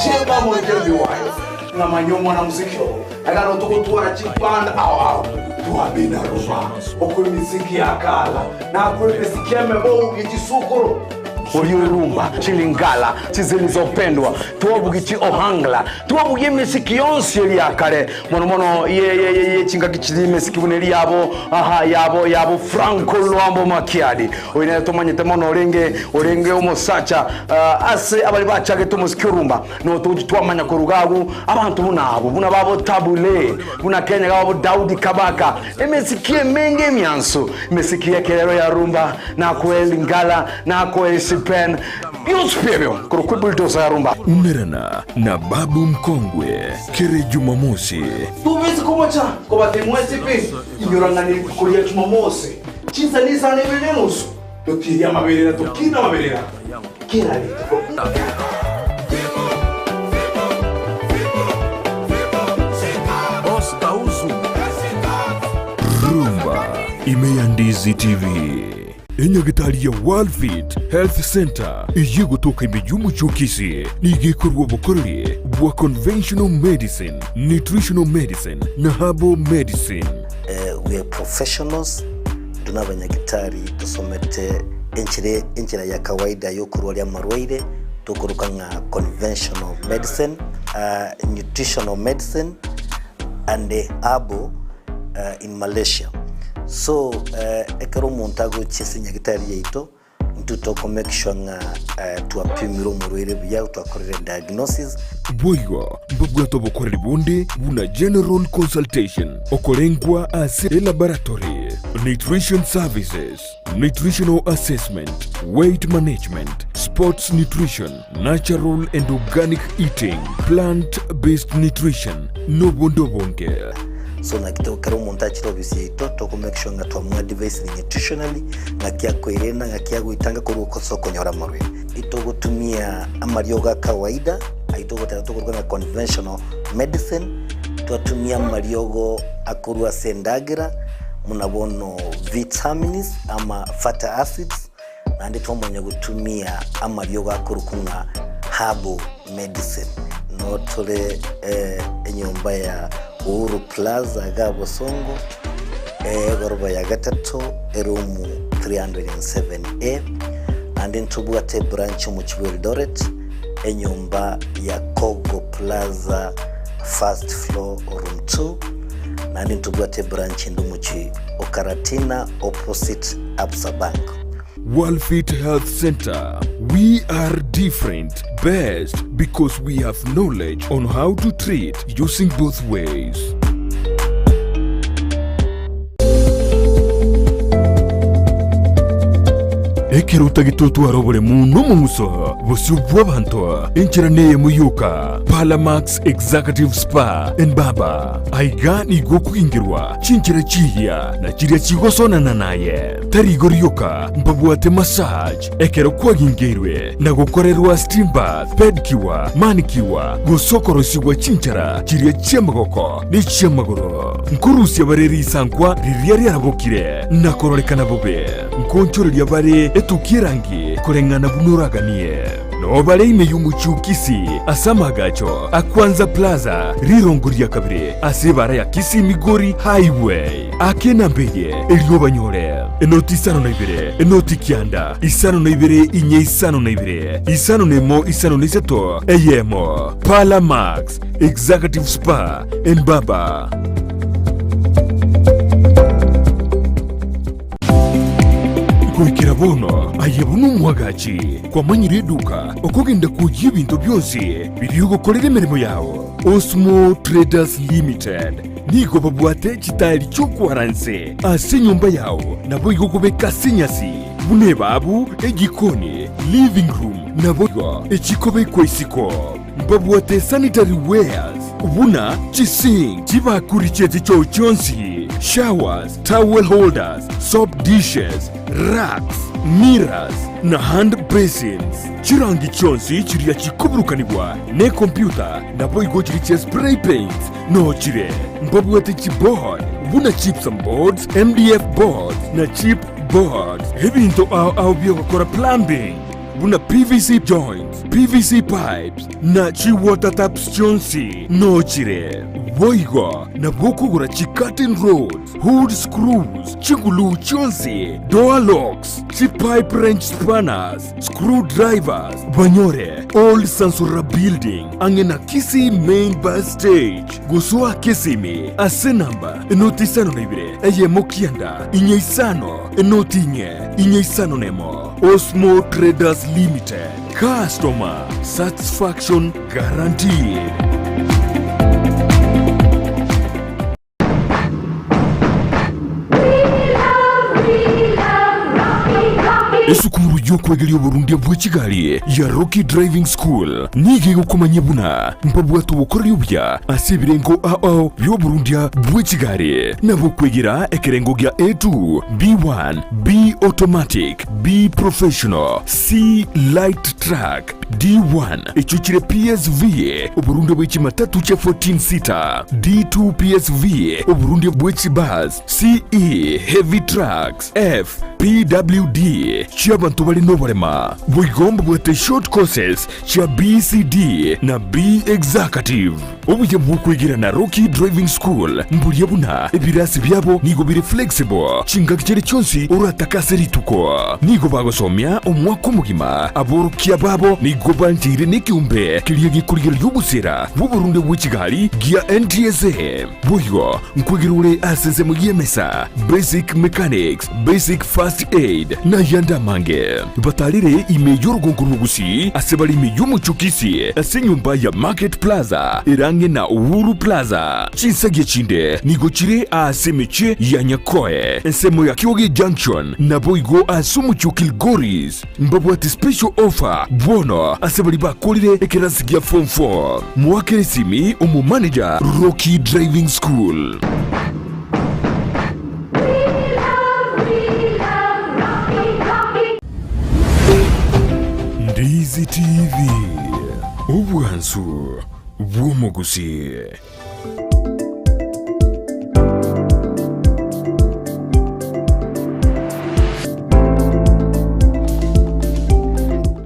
Sheba mwenyewe wayo na manyomo na muzikio agano tukutwara chipanda au tuabina rumba okwe miziki ya kala na kwe miziki ya mebo yichisukuru Urumba, chilingala, zilizopendwa, tuwabugichi ohangla, tuwabugie misiki yonsi ya kare, mono ye chinga kichiri misiki buneri yabo Franco Luambo Makiadi. Oine tomanyete mono orenge omosacha ase abali bachage tumusiki urumba, no tujitwamanya kurugagu, abantu buna babo tabule, buna Kenya babo Daudi Kabaka, emisiki menge miansu, misiki ya kelero ya rumba, na kweli ngala, na kweli pen Yuspiro kurukubulitosa ya rumba umerana na babu mkongwe kere Jumamosi tuwezi kumocha kwa batemwezi pi inyorangani kulia Jumamosi chinsa nisa nebenenusu tokiria mabelera tokina mabelera kila lito Ostauzu rumba imeya Ndizi TV enyagitari ya World Fit Health Center iyi gutuka imijyumu cy'Kisii nigikorwa bukorere bwa conventional medicine, nutritional medicine na herbal medicine. We are professionals, tunabanyagitari tusomete enchira ya kawaida yo kurwalia marwaire tukuruka nga conventional medicine, nutritional medicine and herbal in Malaysia. So ekero montago chesinya gitari yaito ntutoko make sure nga tuapimiro murwere bya twakorera diagnosis boywa mbabwato bokorera bonde buna general consultation okorengwa ase laboratory, nutrition services, nutritional assessment, weight management, sports nutrition, natural and organic eating, plant-based nutrition no bondo bonge. So na kito karo montachi obisi to make sure nga twamwa device nutritionally ngakia kwerena ngakia guitanga kuruko soko nyora marwe ito gutumia amarioga kawaida aito gutera tukuruka conventional medicine twatumia mariogo akurwa sendagira munabono vitamins ama fatty acids na ndito mwenye gutumia amarioga akurukunga herbal medicine no tole enyomba ya Uhuru Plaza Gabo Songo goroba ya gatatu erumu 307A and then tubwate branch mu Eldoret enyumba ya Kogo Plaza first floor room 2 and then tubwate branch ndumuchi Okaratina opposite Absa Bank. World Fit Health Center. We are different, best because we have knowledge on how to treat using both ways. Ekero utagitutu arobore muno mumuso bosi bwabanto enchiraneye muyuka Palamax Executive Spa and Baba aigani gokuingirwa chinchira chihia na chiria chigosona naye tarigoryoka mbabwate massage ekero kwagingirwe na gukorerwa steam bath pedicure manicure gusokorosigwa chinchira chiria chiamagoko ni chiamagoro nkurusi abareri isankwa ririari arabokire na kororekana bobe nkonchoreria bare etukirangi kurengana bunuraganie no bare imeyumu Kisii asamagacho akwanza plaza rirongoria kabire asibara ya Kisii Migori highway akena mbeye eliobanyore enoti isano na ibere enoti kianda isano na ibere inye isano na ibere isano nemo isano niseto eyemo Palamax Executive Spa and Baba. kwekera bono ayabona umwagaci kwamanyira iduka okogenda kujya ibintu byose biriho gukorera imirimo yawo. Osmo Traders Limited nigo babwate kitari cyo kwaranse ase nyumba yawo nabo igogobeka sinyasi bune babu egikoni living room nabo ekikobe kwesiko babwate sanitary wares ubuna chising chibakurichete cyo cyonsi showers, towel holders, soap dishes, racks, mirrors na hand basins. Chirangi chonsi chiriya chikuburukanibwa ne computer nabo igokiriche spray paints no chire mbabwate chipboard buna chips and boards, MDF boards na chip boards. Ebinto au byo gukora plumbing buna PVC joints, PVC pipes na chi water taps chonsi no chire boigo na bokugura chi curtain rods, hood screws, chingulu chonsi, door locks, chi pipe wrench spanners, screwdrivers, banyore old Sansura building angena Kisii main bus stage gusua Kisimi ase namba enotisano nebire eye mokianda inyeisano enotinye inyeisano nemo. Osmo Traders Limited, customer satisfaction guaranteed. Esukuru yokwegelya Burundi bwa Kigali ya Rocky Driving School nige gukomanya buna mpabwatu bukorera ubya asibirengo ao byo Burundi bwa Kigali nabo kwegera ekerengo gya A2 B1 B automatic B professional C light track D1 echuchire PSV Burundi bwa matatu cha 14 seater D2 PSV Burundi bwa bus CE heavy trucks F PWD chia bantu bali no barema bwigomba bwate short courses chia BCD na B executive obuye bwukwigira na Rocky Driving School mbuye buna ebirasi byabo nigo biri flexible chinga kicere cyonsi urataka rituko nigo bagosomya omwaka mugima aborukia babo nigo banjire nikiumbe kiliye gikurigera y'ubusera mu Burundi bwa Kigali gia NTSA buyo nkwigirure aseze mu yemesa basic mechanics basic first aid na yanda mange batalire imeyo rugonguru Gusii asebali imeyo muchukisi ase nyumba ya Market Plaza irange na Uhuru Plaza chinsage chinde nigochire asemeche ya Nyakoe ensemo ya Kioge Junction na boigo asumuchukil Goris mbabwati special offer bono asebali bakolire ekerasigia form 4 mwakere simi umu manager Rocky Driving School. Ndizi TV ubwansu bw'umugusi.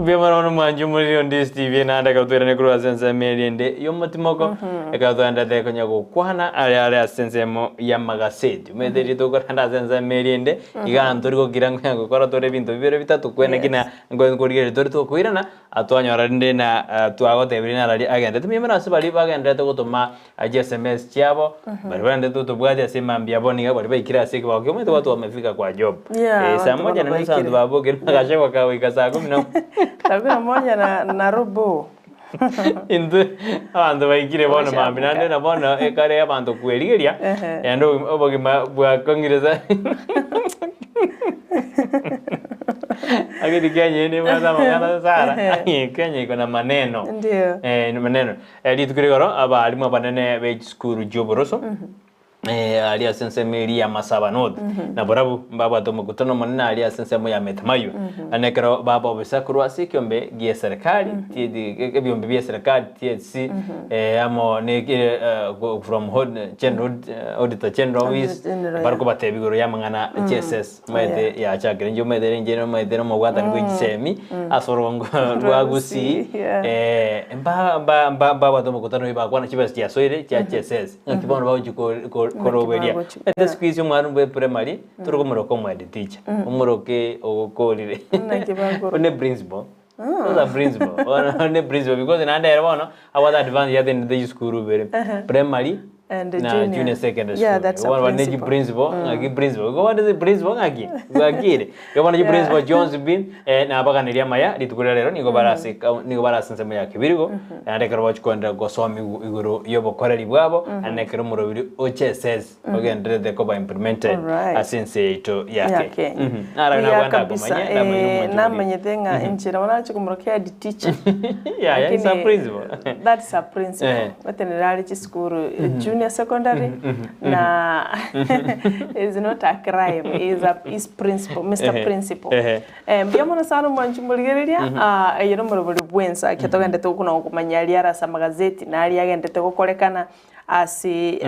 Biamarono manju muri Ndizi TV na anda kautwira ne kuru asense meriende yomutimoko ekatwanda de konyago kwana ale asensemo ya magaseti mederi to kanda asense meriende iganto riko kirango yango kora tore bintu bibere bitatu kwena kina ngo ngorigere tore to kwirana atwanyora rinde na twagote birina rali agenda tumimana sibali bagenda to gutuma SMS cyabo bari bande to bwadi asema mbia boniga bari bayikira asiki bakyo mwe watu wamefika kwa job saa moja na nusu ndo baboge nakashekwa kawe saa 10 Tabia moja na robo. Indu abantu bayikire bono mami nande na bono ekare abantu kwerigeria endo obogima bwa kongireza Agiti Kenya ni mwana mwana Sara Kenya iko na maneno ndio ni maneno litukirigoro abalimu abanene be school joboroso alia sense meri ya masaba node na borabu baba to mukutano manene alia sense mo ya metamayo anekero baba obesakuru asikyombe gie serikali tiedi ebyombe bya serikali TSC amo ne from general auditor general office barko batebigoro yamangana HSS maide ya chagere njo maide njeno maide mo gwata ni kwisemi asorongo rwa Gusii baba to mukutano ibakwana chibasi ya soire cha HSS nkibono bawo koroberia ete squeeze mwana mwe primary turuko muroko mwede teacher umuroke ogokolire one principal oza principal one principal because in under bono awada advance ya the school bere primary And na junior secondary school. Yeah, that's a principal. Principal. Ngaki principal. Go what is the principal ngaki? Ngaki. Go what is principal Jones bin na baka niria maya litukura rero nigo barasi nsema ya kibirigo na rekera watch kwenda gosomi iguru yobo koreri bwabo anekera murobiri OCSS ogendere the koba implemented asinse ito yake. Ara na kwenda kumanya na manyethenga enchira wana chikumurokea di teacher. Yeah, it's a principal. That's a principal. Wetenera school junior secondary na is not a crime, is principal, Mr. Principal. Biamona sana mwanchumuligereria ayero murobiri bwensa kyatogendete kuno kumanya arasa magazeti na ali agendete gukorekana asi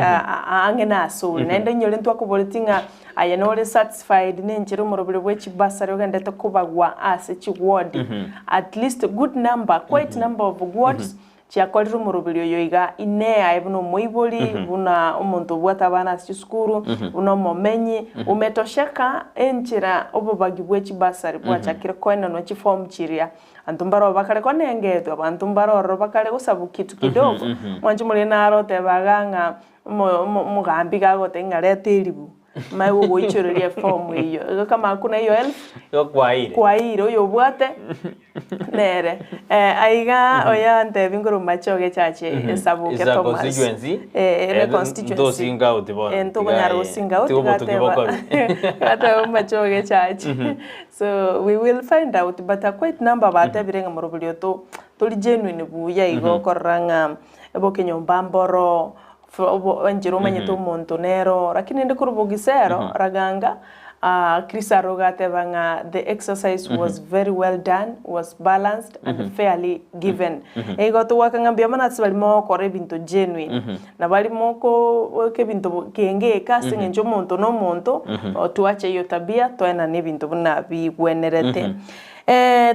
angena asuri nende nyole ntwakuboletinga ayanole satisfied nenjero murobiri bwechi basari ogendete kubagwa asi chiward at least a good number, quite number of words chiakorero murobiri yoiga inea ebuno moiboli buna umuntu bwata bana sikuru uno momenyi umetosheka enchira obobagi bwechi basari bwachakire koina no chiform chiria antumbaro bakale konengeto abantumbaro bakale gusabu kitu kidogo mwanji muri narote baganga mugambi gagotenga letiribu mai wo ichororia form iyo kama kuna hiyo elf yo kwa hilo yo bwate nere aiga oyante binguru machoge chache sabu ke Thomas constituency constituency do singa utibona ento konyaro singa ata machoge chache so we will find out but a quite number bata birenga murubulio to tuli genuine buya igo koranga ebo kenyomba mboro njiro manyeto montonero lakini ndikurubugisero raganga Krisa rogate banga the exercise was very well done, was balanced and fairly given. Ego to wakangambia mana tsibali moko rebinto genuine na bali moko ke binto kenge casting enjo monto no monto tuache hiyo tabia toena ne binto na bigwenerete.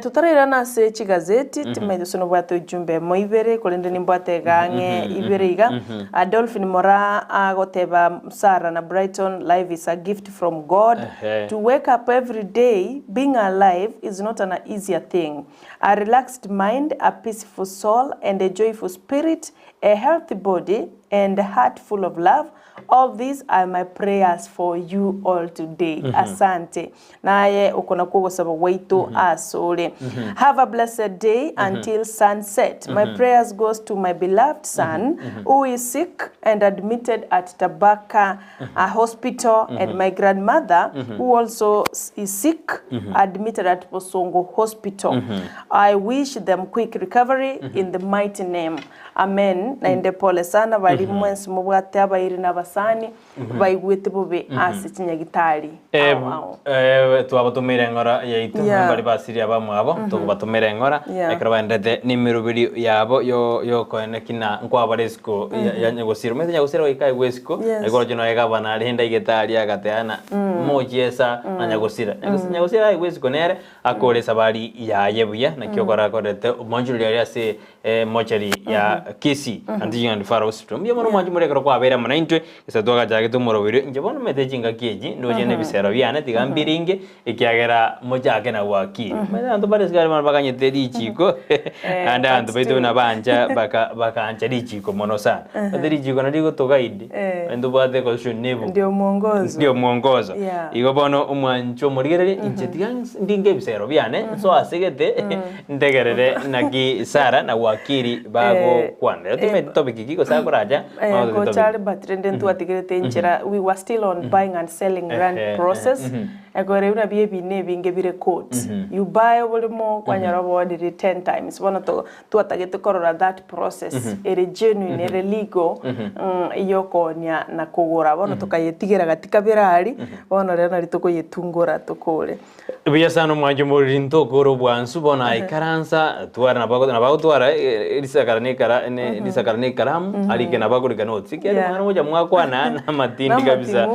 Tutarira na se chigazeti timedo sono bwato jumbe moivere kolende nimbwate gange iberiga Adolphine Mora agoteba Sara na Brighton life is a gift from God. To wake up every day being alive is not an easier thing. A relaxed mind, a peaceful soul and a joyful spirit, a healthy body and a heart full of love. All these are my prayers for you all today. Asante. Naye ukona kugo sabo waito asole. Have a blessed day until sunset. My prayers goes to my beloved son who is sick and admitted at Tabaka hospital and my grandmother who also is sick admitted at Posongo hospital. I wish them quick recovery in the mighty name. Amen. Na inde pole sana bali mwensi mubwate abayiri nabasani bayigwete bobe asikinya gitari. Twabatumira ngora yaitu bali basiri abamwabo tukubatumira ngora ekroba ndete nimero biri yabo yo konekina nkwabaresko yanyagosiro mete nyagosiro ikai wesko egoro jino ega bana rinda igitari agateana mojesa nyagosira nyagosira ai wesko nere akore sabari ya yebuya na kyokora korete monjuri ya se mochari ya Kisii and Nyamira Hospital. Mbiya mono mwanji muri kwa bera mana intwe isatoka jage to morobiro nje bono mete jinga keji ndo jene bisera byana tigambiringe ikyagera mojage na waki mena ando bare sigari man bakanye tedi chiko anda ando beto na banja baka anja di chiko mono sana tedi chiko na digo toka ide ando bade ko shunevu ndio mwongozo igo bono umwancho murigere inje tigang ndinge bisera byane so asegete ndegerere nagi Sara na wakiri bago kwanda ultimate topic kiko sakuraja ko chale batrende ntuatigirete injira we were still on buying and selling rent process agore una bine binge bire court you buy olimo kwanyara body 10 times bona to tuatagete korora that process ere genuine ere legal iyoko nya na kugura bona tukayetigira gatika birari bona rero rituko yetungura tukore biya sano mwanje muri ntogoro bwansu bona ikaransa twara na bago twara lisakarane karamu alike na bago riganotsi kero mwana moja mwakwana na matindi kabisa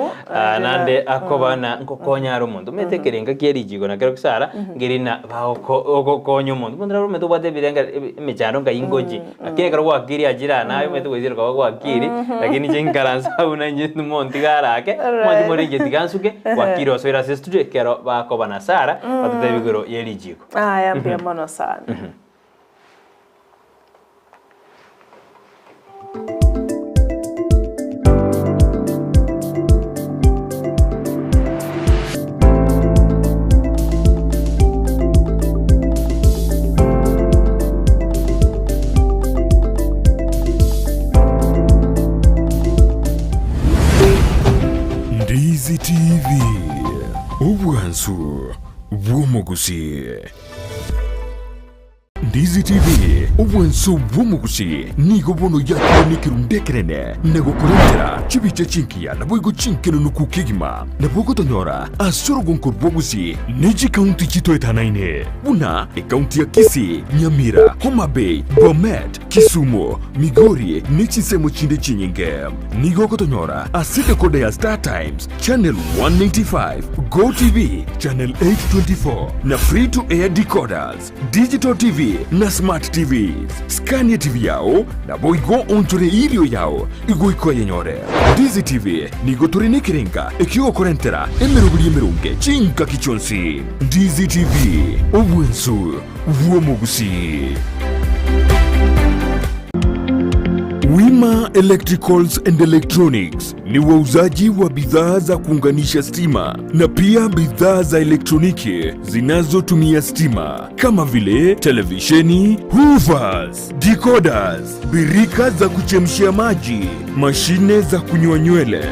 nande akobana nkokonya rumuntu metekerenga kieri jigo na kero kusara ngirina bago konyo muntu mundra rumeto bade birenga mechano nga ingoji akire karo wakiri ajira nayo meto wezira kwa wakiri lakini jinkaransa una nyitu monti garake mwanje muri getigansuke wakiri osoira sestuje kero bakobana Sara batebigoro yeri jigo yambia mono sana Ndizi TV obwansu bw'omugusi. Ndizi TV obwansu bw'omugusi nigo bono yakubonekerwa ndekerene nagokorentera chibicha chinkiya nabwo chinkeno nukukigima nabwo tonyora asoro gonkor bwogusi niji county chito etanaine buna county ya Kisii, Nyamira, Homa Bay, Bomet, Kisumu, Migori nichisemo chinde chinyinge nigo kotonyora asite koda ya Star Times channel 195, Go TV channel 824 na free to air decoders, digital TV na smart TVs. Scania TV yao na boigo ontore ilio yao igo yenyore. Ndizi TV nigo turine kirenga ekio korentera emerunge chinka kichonsi. Ndizi TV obwensu bw'omugusi. Wima Electricals and Electronics ni wauzaji wa bidhaa za kuunganisha stima na pia bidhaa za elektroniki zinazotumia stima kama vile televisheni, hoovers, decoders, birika za kuchemshia maji, mashine za kunyoa nywele.